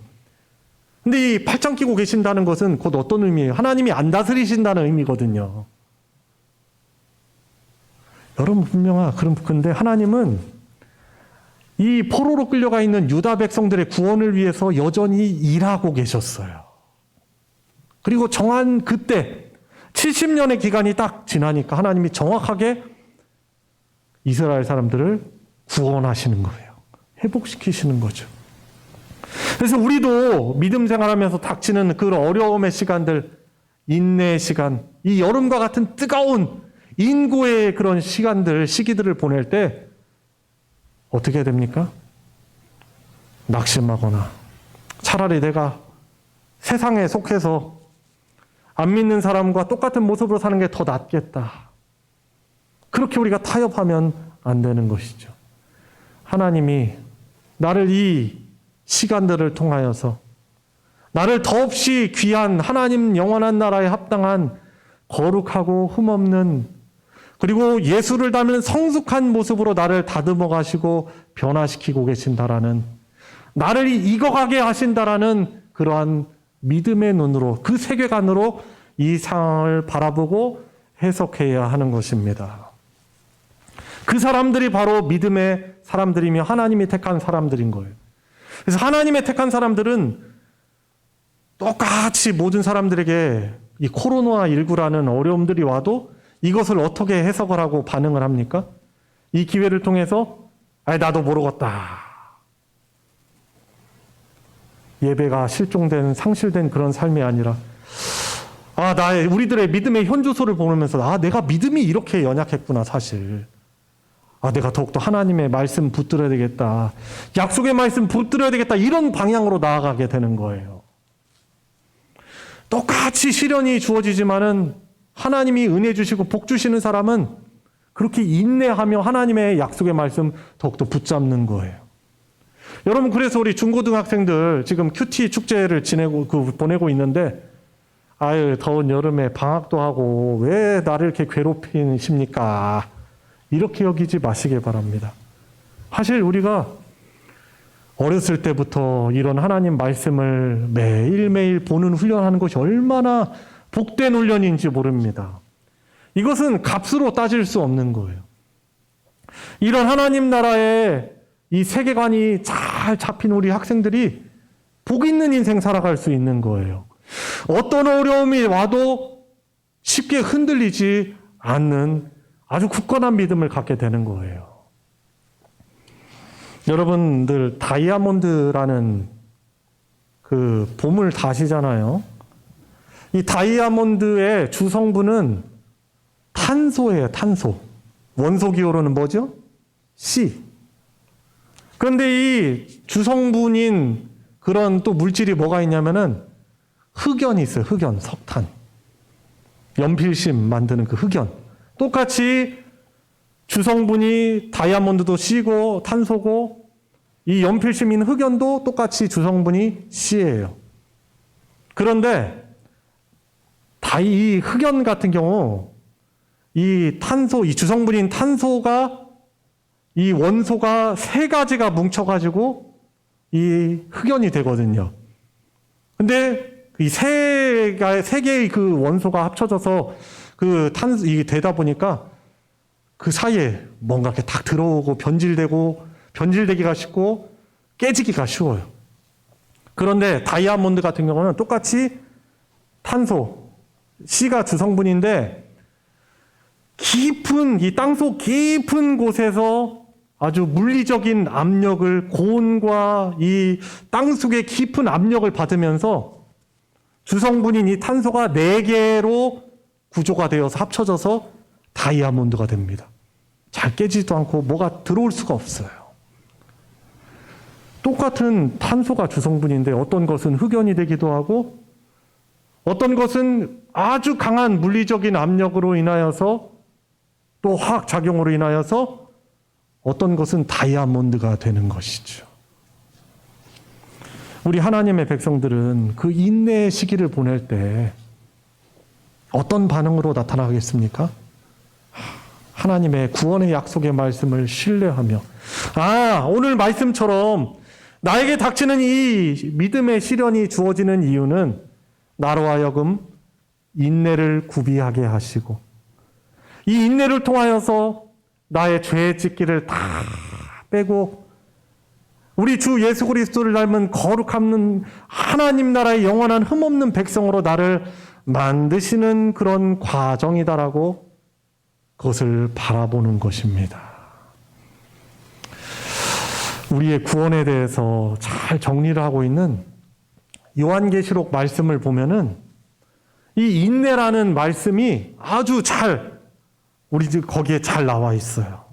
근데 이 팔짱 끼고 계신다는 것은 곧 어떤 의미예요? 하나님이 안 다스리신다는 의미거든요. 여러분, 근데 하나님은 이 포로로 끌려가 있는 유다 백성들의 구원을 위해서 여전히 일하고 계셨어요. 그리고 정한 그때 70년의 기간이 딱 지나니까 하나님이 정확하게 이스라엘 사람들을 구원하시는 거예요. 회복시키시는 거죠. 그래서 우리도 믿음 생활하면서 닥치는 그 어려움의 시간들, 인내의 시간, 이 여름과 같은 뜨거운 인고의 그런 시기들을 보낼 때 어떻게 됩니까? 낙심하거나 차라리 내가 세상에 속해서 안 믿는 사람과 똑같은 모습으로 사는 게 더 낫겠다. 그렇게 우리가 타협하면 안 되는 것이죠. 하나님이 나를 이 시간들을 통하여서 나를 더없이 귀한 하나님 영원한 나라에 합당한 거룩하고 흠없는, 그리고 예수를 닮은 성숙한 모습으로 나를 다듬어 가시고 변화시키고 계신다라는, 나를 익어가게 하신다라는 그러한 믿음의 눈으로, 그 세계관으로 이 상황을 바라보고 해석해야 하는 것입니다. 그 사람들이 바로 믿음의 사람들이며 하나님이 택한 사람들인 거예요. 그래서 하나님의 택한 사람들은 똑같이 모든 사람들에게 이 코로나19라는 어려움들이 와도 이것을 어떻게 해석을 하고 반응을 합니까? 이 기회를 통해서 나도 모르겠다. 예배가 상실된 그런 삶이 아니라 우리들의 믿음의 현주소를 보면서 내가 믿음이 이렇게 연약했구나 사실. 내가 더욱더 하나님의 말씀 붙들어야 되겠다. 약속의 말씀 붙들어야 되겠다. 이런 방향으로 나아가게 되는 거예요. 똑같이 시련이 주어지지만은 하나님이 은혜 주시고 복 주시는 사람은 그렇게 인내하며 하나님의 약속의 말씀 더욱더 붙잡는 거예요. 여러분, 그래서 우리 중고등학생들 지금 큐티 축제를 보내고 있는데, 더운 여름에 방학도 하고 왜 나를 이렇게 괴롭히십니까? 이렇게 여기지 마시길 바랍니다. 사실 우리가 어렸을 때부터 이런 하나님 말씀을 매일매일 보는 훈련하는 것이 얼마나 복된 훈련인지 모릅니다. 이것은 값으로 따질 수 없는 거예요. 이런 하나님 나라의 이 세계관이 잘 잡힌 우리 학생들이 복 있는 인생 살아갈 수 있는 거예요. 어떤 어려움이 와도 쉽게 흔들리지 않는 아주 굳건한 믿음을 갖게 되는 거예요. 여러분들 다이아몬드라는 그 보물 다 아시잖아요. 이 다이아몬드의 주성분은 탄소예요, 탄소. 원소 기호로는 뭐죠? C. 그런데 이 주성분인 그런 또 물질이 뭐가 있냐면은 흑연이 있어요, 흑연, 석탄. 연필심 만드는 그 흑연. 똑같이 주성분이 다이아몬드도 C고 탄소고, 이 연필심인 흑연도 똑같이 주성분이 C예요. 그런데 이 흑연 같은 경우 이 주성분인 탄소가, 이 원소가 세 가지가 뭉쳐가지고 이 흑연이 되거든요. 근데 이 세 개의 그 원소가 합쳐져서 이게 되다 보니까 그 사이에 뭔가 이렇게 탁 들어오고 변질되기가 쉽고 깨지기가 쉬워요. 그런데 다이아몬드 같은 경우는 똑같이 탄소, C가 주성분인데 이 땅속 깊은 곳에서 아주 물리적인 압력을, 고온과 이 땅속의 깊은 압력을 받으면서 주성분인 이 탄소가 4개로 구조가 되어서 합쳐져서 다이아몬드가 됩니다. 잘 깨지도 않고 뭐가 들어올 수가 없어요. 똑같은 탄소가 주성분인데 어떤 것은 흑연이 되기도 하고 어떤 것은 아주 강한 물리적인 압력으로 인하여서 또 화학작용으로 인하여서 어떤 것은 다이아몬드가 되는 것이죠. 우리 하나님의 백성들은 그 인내의 시기를 보낼 때 어떤 반응으로 나타나겠습니까? 하나님의 구원의 약속의 말씀을 신뢰하며 오늘 말씀처럼 나에게 닥치는 이 믿음의 시련이 주어지는 이유는 나로 하여금 인내를 구비하게 하시고 이 인내를 통하여서 나의 죄의 찢기를 다 빼고 우리 주 예수 그리스도를 닮은 거룩한 하나님 나라의 영원한 흠없는 백성으로 나를 만드시는 그런 과정이다라고 그것을 바라보는 것입니다. 우리의 구원에 대해서 잘 정리를 하고 있는 요한계시록 말씀을 보면은 이 인내라는 말씀이 아주 우리 거기에 잘 나와 있어요.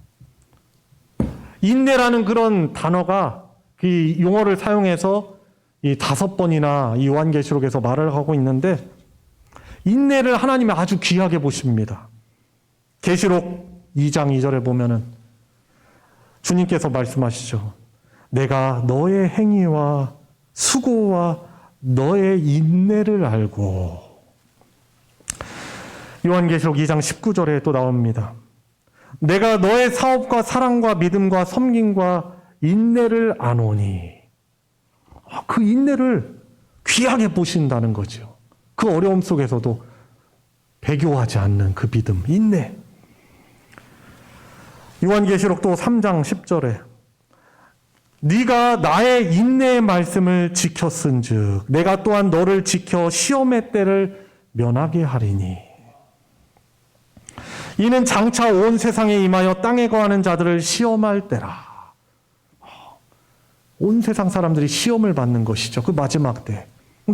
인내라는 그런 단어가 이 용어를 사용해서 이 5번이나 이 요한계시록에서 말을 하고 있는데 인내를 하나님이 아주 귀하게 보십니다. 계시록 2장 2절에 보면은 주님께서 말씀하시죠. 내가 너의 행위와 수고와 너의 인내를 알고. 요한계시록 2장 19절에 또 나옵니다. 내가 너의 사업과 사랑과 믿음과 섬김과 인내를 아노니. 그 인내를 귀하게 보신다는 거죠. 그 어려움 속에서도 배교하지 않는 그 믿음, 인내. 요한계시록 또 3장 10절에 네가 나의 인내의 말씀을 지켰은즉 내가 또한 너를 지켜 시험의 때를 면하게 하리니 이는 장차 온 세상에 임하여 땅에 거하는 자들을 시험할 때라. 온 세상 사람들이 시험을 받는 것이죠. 그 마지막 때.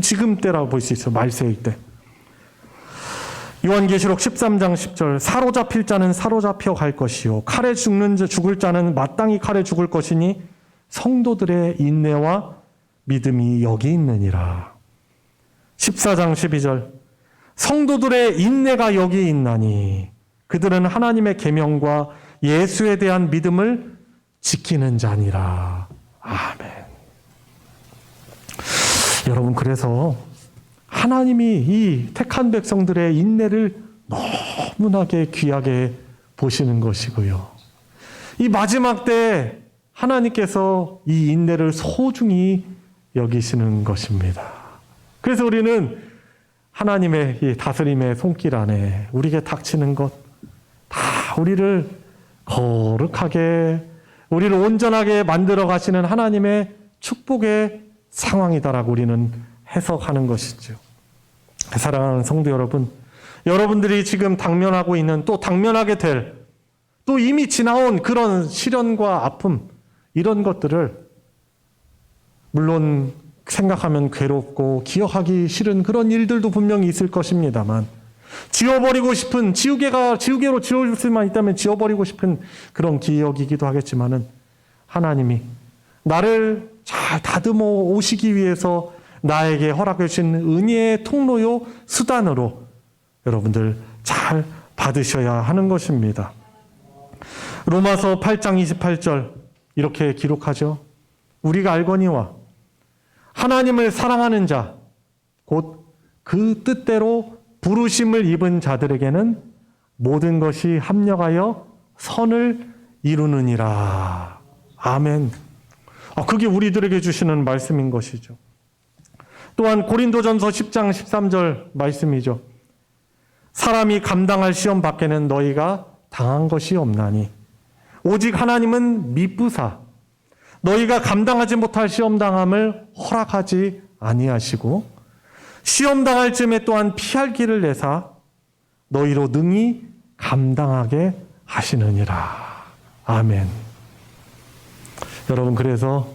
지금 때라고 볼 수 있어요. 말세일 때. 요한계시록 13장 10절 사로잡힐 자는 사로잡혀 갈 것이요 칼에 죽을 자는 마땅히 칼에 죽을 것이니 성도들의 인내와 믿음이 여기 있느니라. 14장 12절 성도들의 인내가 여기 있나니 그들은 하나님의 계명과 예수에 대한 믿음을 지키는 자니라. 아멘. 여러분, 그래서 하나님이 이 택한 백성들의 인내를 너무나게 귀하게 보시는 것이고요. 이 마지막 때 하나님께서 이 인내를 소중히 여기시는 것입니다. 그래서 우리는 하나님의 이 다스림의 손길 안에 우리에게 닥치는 것 다 우리를 거룩하게 우리를 온전하게 만들어 가시는 하나님의 축복의 상황이다라고 우리는 해석하는 것이죠. 사랑하는 성도 여러분, 여러분들이 지금 당면하고 있는 또 당면하게 될 또 이미 지나온 그런 시련과 아픔 이런 것들을 물론 생각하면 괴롭고 기억하기 싫은 그런 일들도 분명히 있을 것입니다만 지워버리고 싶은 지우개로 지워줄 수만 있다면 지워버리고 싶은 그런 기억이기도 하겠지만은 하나님이 나를 잘 다듬어 오시기 위해서 나에게 허락해 주신 은혜의 통로요 수단으로 여러분들 잘 받으셔야 하는 것입니다. 로마서 8장 28절 이렇게 기록하죠. 우리가 알거니와 하나님을 사랑하는 자 곧 그 뜻대로 부르심을 입은 자들에게는 모든 것이 합력하여 선을 이루느니라. 아멘. 그게 우리들에게 주시는 말씀인 것이죠. 또한 고린도전서 10장 13절 말씀이죠. 사람이 감당할 시험 밖에는 너희가 당한 것이 없나니 오직 하나님은 미쁘사 너희가 감당하지 못할 시험 당함을 허락하지 아니하시고 시험 당할 즈음에 또한 피할 길을 내사 너희로 능히 감당하게 하시느니라. 아멘. 여러분, 그래서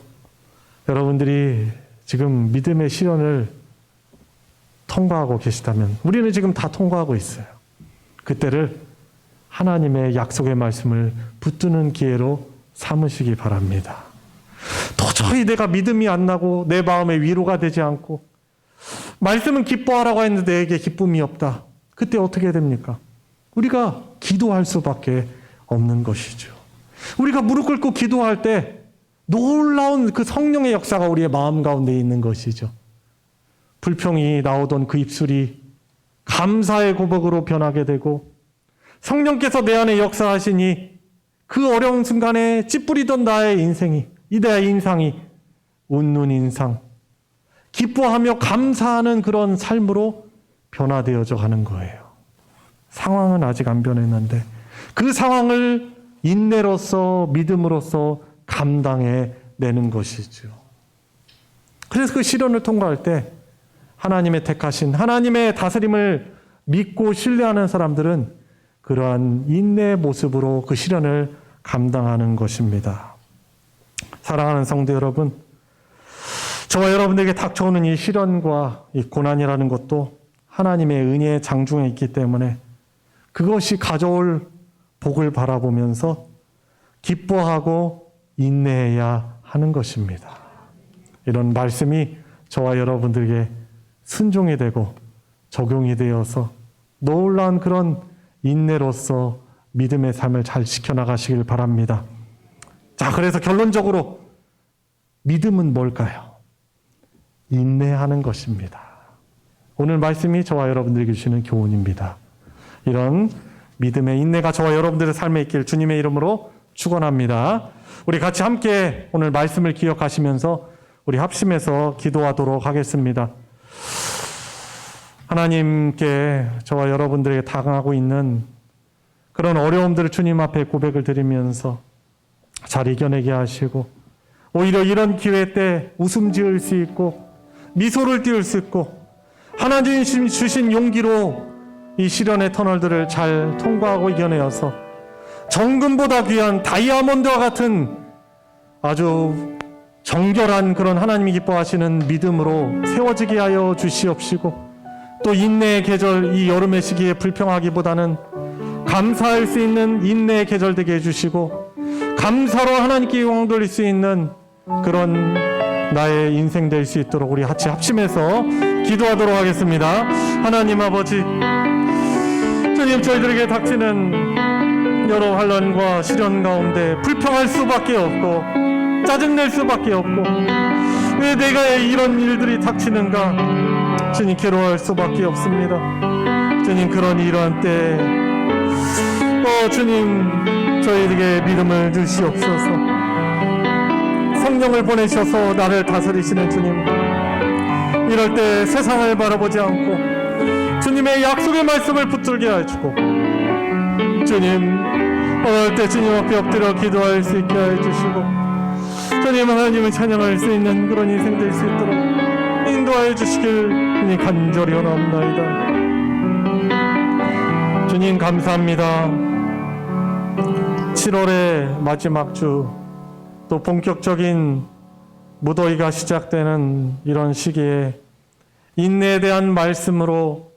여러분들이 지금 믿음의 시련을 통과하고 계시다면, 우리는 지금 다 통과하고 있어요. 그때를 하나님의 약속의 말씀을 붙드는 기회로 삼으시기 바랍니다. 도저히 내가 믿음이 안 나고 내 마음에 위로가 되지 않고 말씀은 기뻐하라고 했는데 내게 기쁨이 없다. 그때 어떻게 됩니까? 우리가 기도할 수밖에 없는 것이죠. 우리가 무릎 꿇고 기도할 때 놀라운 그 성령의 역사가 우리의 마음 가운데 있는 것이죠. 불평이 나오던 그 입술이 감사의 고백으로 변하게 되고 성령께서 내 안에 역사하시니 그 어려운 순간에 찌푸리던 나의 인생이, 이대의 인상이 웃는 인상, 기뻐하며 감사하는 그런 삶으로 변화되어져 가는 거예요. 상황은 아직 안 변했는데 그 상황을 인내로서 믿음으로써 감당해 내는 것이죠. 그래서 그 시련을 통과할 때 하나님의 택하신 하나님의 다스림을 믿고 신뢰하는 사람들은 그러한 인내의 모습으로 그 시련을 감당하는 것입니다. 사랑하는 성도 여러분, 저와 여러분들에게 닥쳐오는 이 시련과 이 고난이라는 것도 하나님의 은혜의 장중에 있기 때문에 그것이 가져올 복을 바라보면서 기뻐하고 인내해야 하는 것입니다. 이런 말씀이 저와 여러분들에게 순종이 되고 적용이 되어서 놀라운 그런 인내로서 믿음의 삶을 잘 지켜나가시길 바랍니다. 자, 그래서 결론적으로 믿음은 뭘까요? 인내하는 것입니다. 오늘 말씀이 저와 여러분들에게 주시는 교훈입니다. 이런 믿음의 인내가 저와 여러분들의 삶에 있길 주님의 이름으로 축원합니다. 우리 같이 함께 오늘 말씀을 기억하시면서 우리 합심해서 기도하도록 하겠습니다. 하나님께 저와 여러분들에게 당하고 있는 그런 어려움들을 주님 앞에 고백을 드리면서 잘 이겨내게 하시고 오히려 이런 기회 때 웃음 지을 수 있고 미소를 띄울 수 있고 하나님 주신 용기로 이 시련의 터널들을 잘 통과하고 이겨내어서 정금보다 귀한 다이아몬드와 같은 아주 정결한 그런 하나님이 기뻐하시는 믿음으로 세워지게 하여 주시옵시고 또 인내의 계절, 이 여름의 시기에 불평하기보다는 감사할 수 있는 인내의 계절 되게 해주시고 감사로 하나님께 영광 돌릴 수 있는 그런 나의 인생 될 수 있도록 우리 같이 합심해서 기도하도록 하겠습니다. 하나님 아버지, 주님, 저희들에게 닥치는 여러 환난과 시련 가운데 불평할 수밖에 없고 짜증낼 수밖에 없고 왜 내가 이런 일들이 닥치는가 주님 괴로워할 수밖에 없습니다. 주님, 그런 이러한 때 주님, 저희에게 믿음을 주시옵소서. 성령을 보내셔서 나를 다스리시는 주님, 이럴 때 세상을 바라보지 않고 주님의 약속의 말씀을 붙들게 해주고 주님, 어느 때 주님 앞에 엎드려 기도할 수 있게 해주시고 주님, 하나님을 찬양할 수 있는 그런 인생 될 수 있도록 인도하여 주시길 주님 간절히 원합니다. 주님, 감사합니다. 7월의 마지막 주, 또 본격적인 무더위가 시작되는 이런 시기에 인내에 대한 말씀으로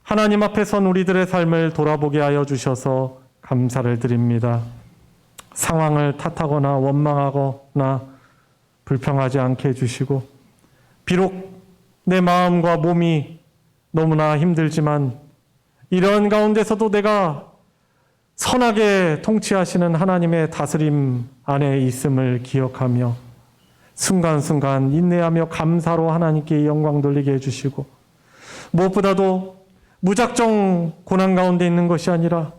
하나님 앞에 선 우리들의 삶을 돌아보게 하여 주셔서 감사를 드립니다. 상황을 탓하거나 원망하거나 불평하지 않게 해주시고 비록 내 마음과 몸이 너무나 힘들지만 이런 가운데서도 내가 선하게 통치하시는 하나님의 다스림 안에 있음을 기억하며 순간순간 인내하며 감사로 하나님께 영광 돌리게 해주시고 무엇보다도 무작정 고난 가운데 있는 것이 아니라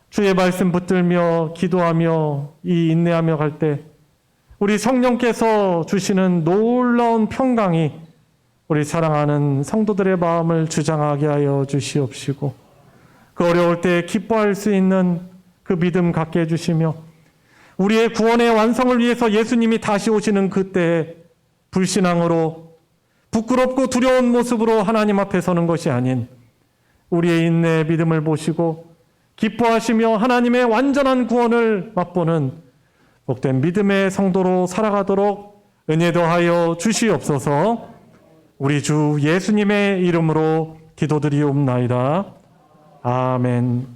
주의 말씀 붙들며 기도하며 이 인내하며 갈 때 우리 성령께서 주시는 놀라운 평강이 우리 사랑하는 성도들의 마음을 주장하게 하여 주시옵시고 그 어려울 때 기뻐할 수 있는 그 믿음 갖게 해주시며 우리의 구원의 완성을 위해서 예수님이 다시 오시는 그때에 불신앙으로 부끄럽고 두려운 모습으로 하나님 앞에 서는 것이 아닌 우리의 인내의 믿음을 보시고 기뻐하시며 하나님의 완전한 구원을 맛보는 복된 믿음의 성도로 살아가도록 은혜 더하여 주시옵소서. 우리 주 예수님의 이름으로 기도드리옵나이다. 아멘.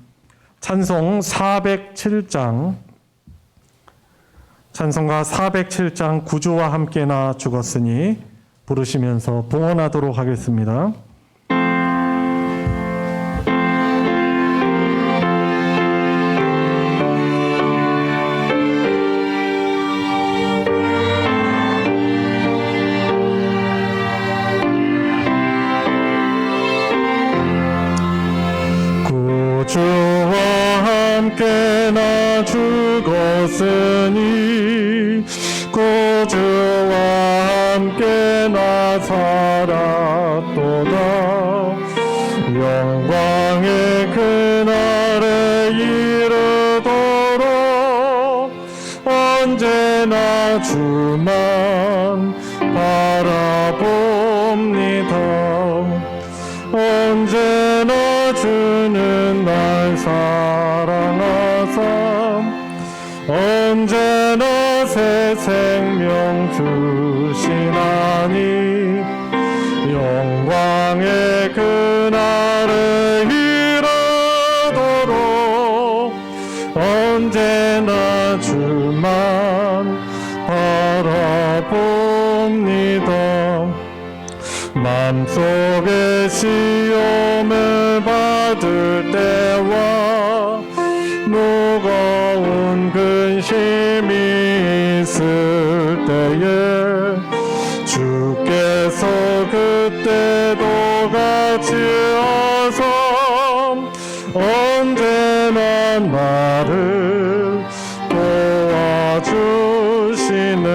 찬송 407장 찬송가 407장 구주와 함께나 죽었으니 부르시면서 봉헌하도록 하겠습니다. 구주와 함께 나 죽었으니 구주와 함께 나 살았도다. 영광의 그날에 이르도록 언제나 주만 바라봅니다. 언제나 주는 날 사랑하사 언제나 새 생명 주시나니 영광의 그날에 이르도록 언제나 주만 바라봅니다. 마음속에 시험을 받을 때와 무거운 근심이 있을 때에 주께서 그때도 같이 와서 언제나 나를 도와주시네.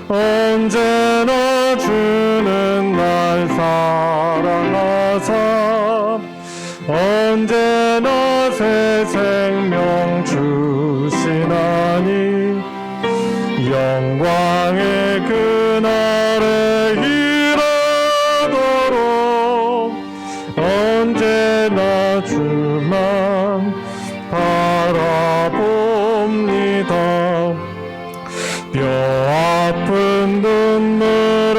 언제나 주는 날 사랑하사 언제나 새 생명 주시나니 영광의 그날에 이르도록 언제나 주만 바라봅니다. 뼈 아픈 눈물을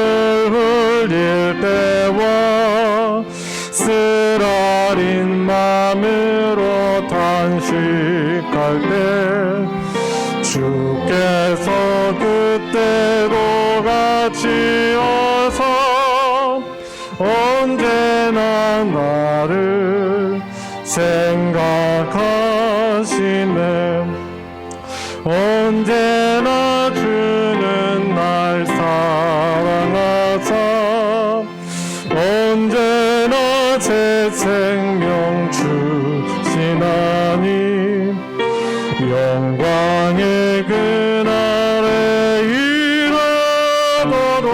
흘릴 때와 쓰라린 마음으로 단식할 때 주께서 그때도 같이 와서 언제나 나를 생각하시네. 언제나 주는 날 사랑하사 언제나 새 생명 주시나니 영광의 그날에 이르도록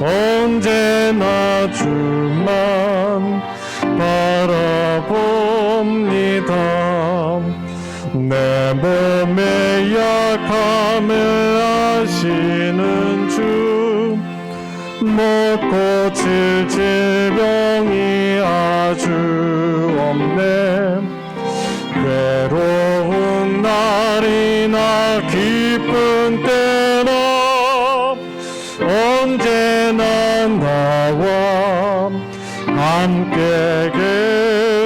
언제나 주만 바라봅니다. 내 몸의 약함을 아시는 주 못 고칠 질병이 아주 없네. 괴로운 날이나 기쁜 때나 언제나 나와 함께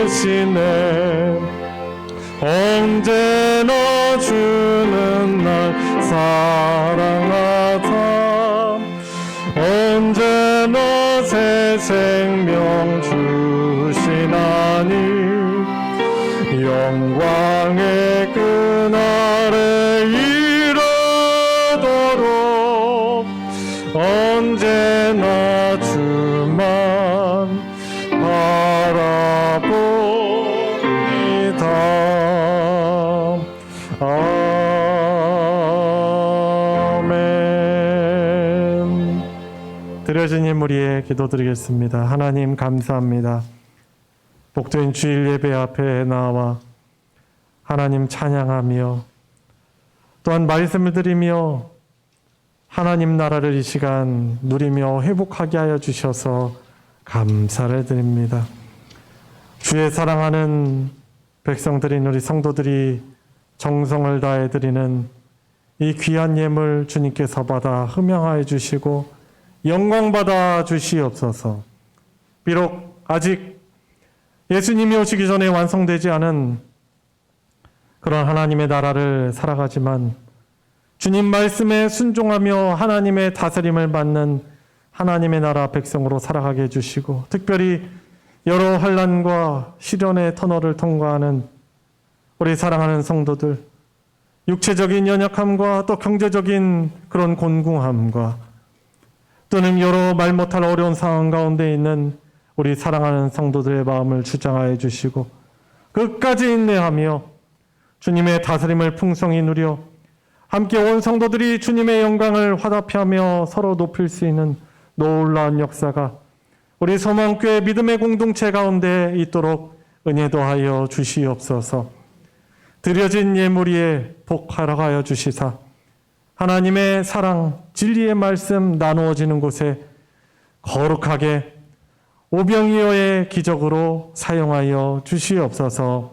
계시네. 언제나 주는 날 사랑하사 언제나 새 생명 주시나니 영광의 그날에 이르도록 언제나 주만 바라봅니다. 아멘. 드려진 예물 위에 기도드리겠습니다. 하나님 감사합니다. 복된 주일 예배 앞에 나와 하나님 찬양하며 또한 말씀을 드리며 하나님 나라를 이 시간 누리며 회복하게 하여 주셔서 감사를 드립니다. 주의 사랑하는 백성들인 우리 성도들이 정성을 다해 드리는 이 귀한 예물 주님께서 받아 흠양하여 주시고 영광 받아 주시옵소서. 비록 아직 예수님이 오시기 전에 완성되지 않은 그런 하나님의 나라를 살아가지만 주님 말씀에 순종하며 하나님의 다스림을 받는 하나님의 나라 백성으로 살아가게 해주시고 특별히 여러 환난과 시련의 터널을 통과하는 우리 사랑하는 성도들, 육체적인 연약함과 또 경제적인 그런 곤궁함과 또는 여러 말 못할 어려운 상황 가운데 있는 우리 사랑하는 성도들의 마음을 주장하여 주시고 끝까지 인내하며 주님의 다스림을 풍성히 누려 함께 온 성도들이 주님의 영광을 화답하며 서로 높일 수 있는 놀라운 역사가 우리 소망교회 믿음의 공동체 가운데 있도록 은혜도 하여 주시옵소서. 드려진 예물 위에 복하러 가여 주시사 하나님의 사랑, 진리의 말씀 나누어지는 곳에 거룩하게 오병이어의 기적으로 사용하여 주시옵소서.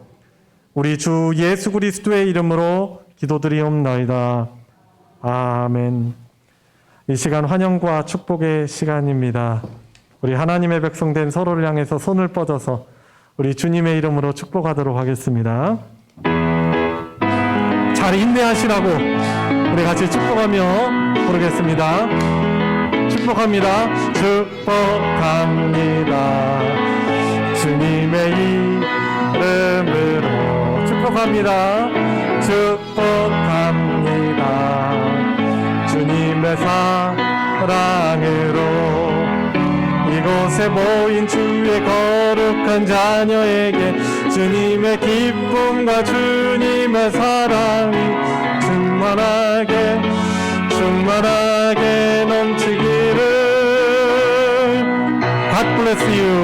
우리 주 예수 그리스도의 이름으로 기도드리옵나이다. 아멘. 이 시간 환영과 축복의 시간입니다. 우리 하나님의 백성된 서로를 향해서 손을 뻗어서 우리 주님의 이름으로 축복하도록 하겠습니다. 잘 인내하시라고 우리 같이 축복하며 부르겠습니다. 축복합니다. 축복합니다. 주님의 이름으로 축복합니다. 축복합니다. 주님의 사랑으로 이곳에 모인 주의 거룩한 자녀에게 주님의 기쁨과 주님의 사랑이 충만하게 넘치기를. God bless you.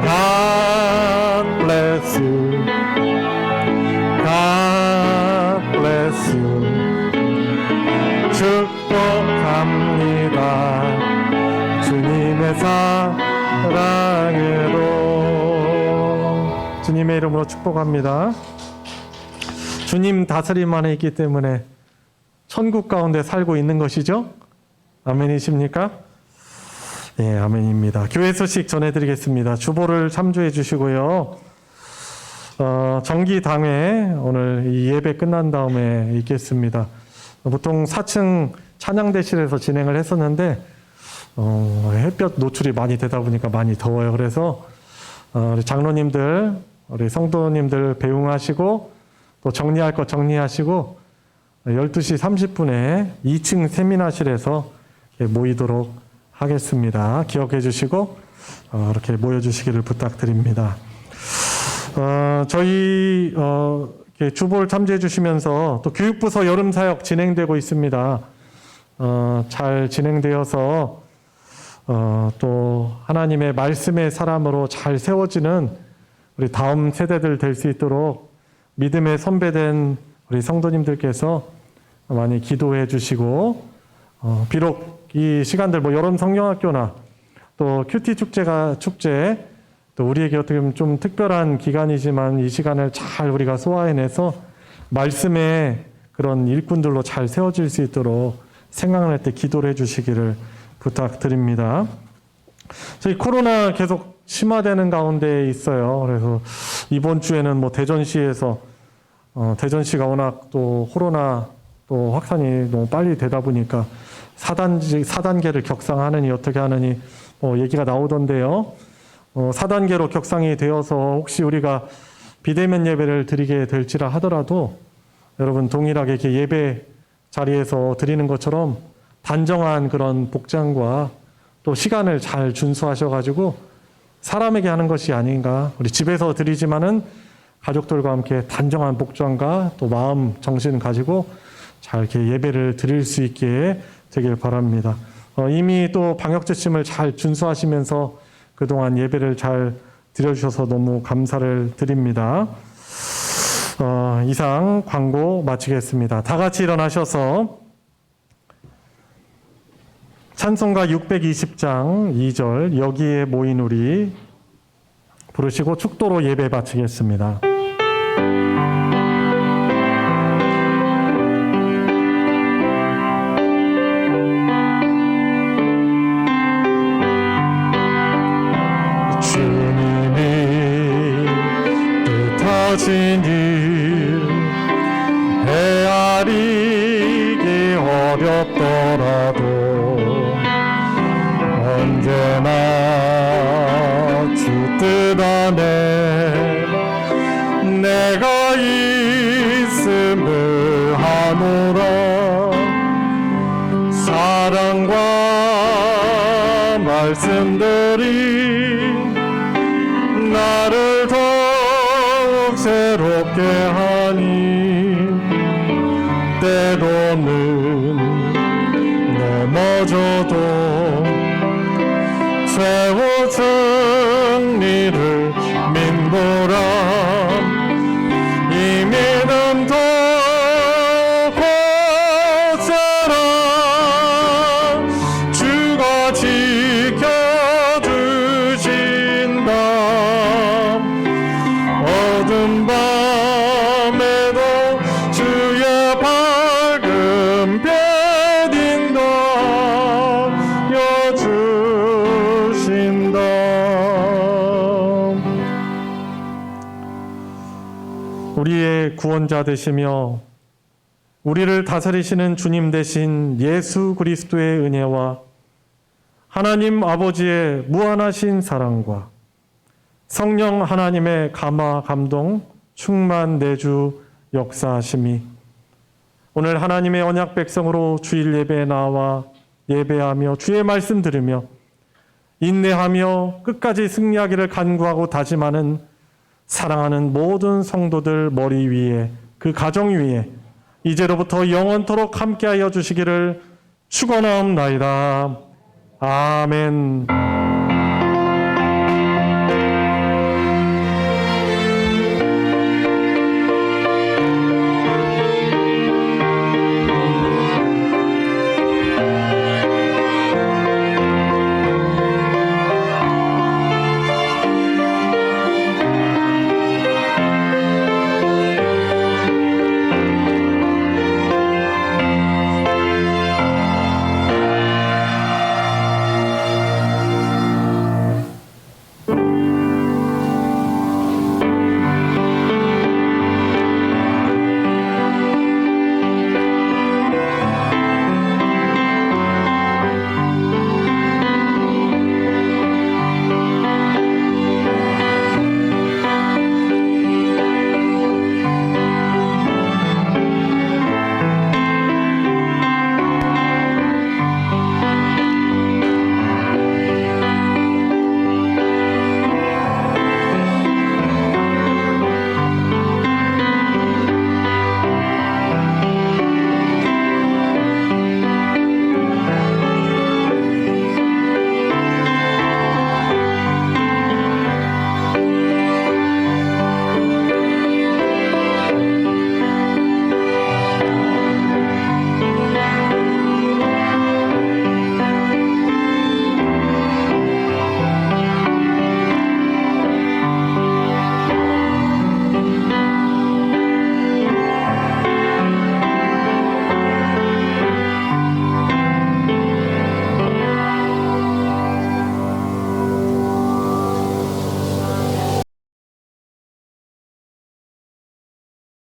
God bless you. God bless you. 축복합니다. 주님의 사랑으로. 주님의 이름으로 축복합니다. 주님 다스림 안에 있기 때문에 천국 가운데 살고 있는 것이죠? 아멘이십니까? 예, 아멘입니다. 교회 소식 전해드리겠습니다. 주보를 참조해 주시고요. 정기당회 오늘 이 예배 끝난 다음에 있겠습니다. 보통 4층 찬양대실에서 진행을 했었는데 햇볕 노출이 많이 되다 보니까 많이 더워요. 그래서 우리 장로님들, 우리 성도님들 배웅하시고 또 정리할 거 정리하시고 12시 30분에 2층 세미나실에서 모이도록 하겠습니다. 기억해 주시고 이렇게 모여주시기를 부탁드립니다. 저희 이렇게 주보를 참조해 주시면서 또 교육부서 여름사역 진행되고 있습니다. 잘 진행되어서 또 하나님의 말씀의 사람으로 잘 세워지는 우리 다음 세대들 될 수 있도록 믿음의 선배된 우리 성도님들께서 많이 기도해 주시고 비록 이 시간들 여름 성경학교나 또 큐티 축제 또 우리에게 어떻게 보면 좀 특별한 기간이지만 이 시간을 잘 우리가 소화해내서 말씀의 그런 일꾼들로 잘 세워질 수 있도록 생각날 때 기도를 해주시기를 부탁드립니다. 저희 코로나 계속 심화되는 가운데 있어요. 그래서 이번 주에는 대전시에서 대전시가 워낙 또 코로나 또 확산이 너무 빨리 되다 보니까 4단계를 격상하느니 어떻게 하느니 얘기가 나오던데요. 4단계로 격상이 되어서 혹시 우리가 비대면 예배를 드리게 될지라 하더라도 여러분 동일하게 이렇게 예배 자리에서 드리는 것처럼 단정한 그런 복장과 또 시간을 잘 준수하셔가지고 사람에게 하는 것이 아닌가. 우리 집에서 드리지만은 가족들과 함께 단정한 복장과 또 마음, 정신 가지고 잘 이렇게 예배를 드릴 수 있게 되길 바랍니다. 이미 또 방역 지침을 잘 준수하시면서 그동안 예배를 잘 드려주셔서 너무 감사를 드립니다. 이상 광고 마치겠습니다. 다 같이 일어나셔서 찬송가 620장 2절 여기에 모인 우리 부르시고 축도로 예배 바치겠습니다. 주님이 뜻하신 일 헤아리기 어렵더라도 언제나 주 뜻 안에 내가 있음을 하노라. 사랑과 말씀들이 나를 더욱 새롭게 하니 때로는 넘어져도 최후 승리를 믿노라. 이 믿음 더 굳세라. 주가 지켜주신다. 어두운 밤에도 주의 밝은 빛인다 여주신다. 우리의 구원자 되시며 우리를 다스리시는 주님 되신 예수 그리스도의 은혜와 하나님 아버지의 무한하신 사랑과 성령 하나님의 감화 감동 충만 내주 역사하심이 오늘 하나님의 언약 백성으로 주일 예배에 나와 예배하며 주의 말씀 들으며 인내하며 끝까지 승리하기를 간구하고 다짐하는 사랑하는 모든 성도들 머리 위에 그 가정 위에 이제로부터 영원토록 함께하여 주시기를 축원하옵나이다. 아멘.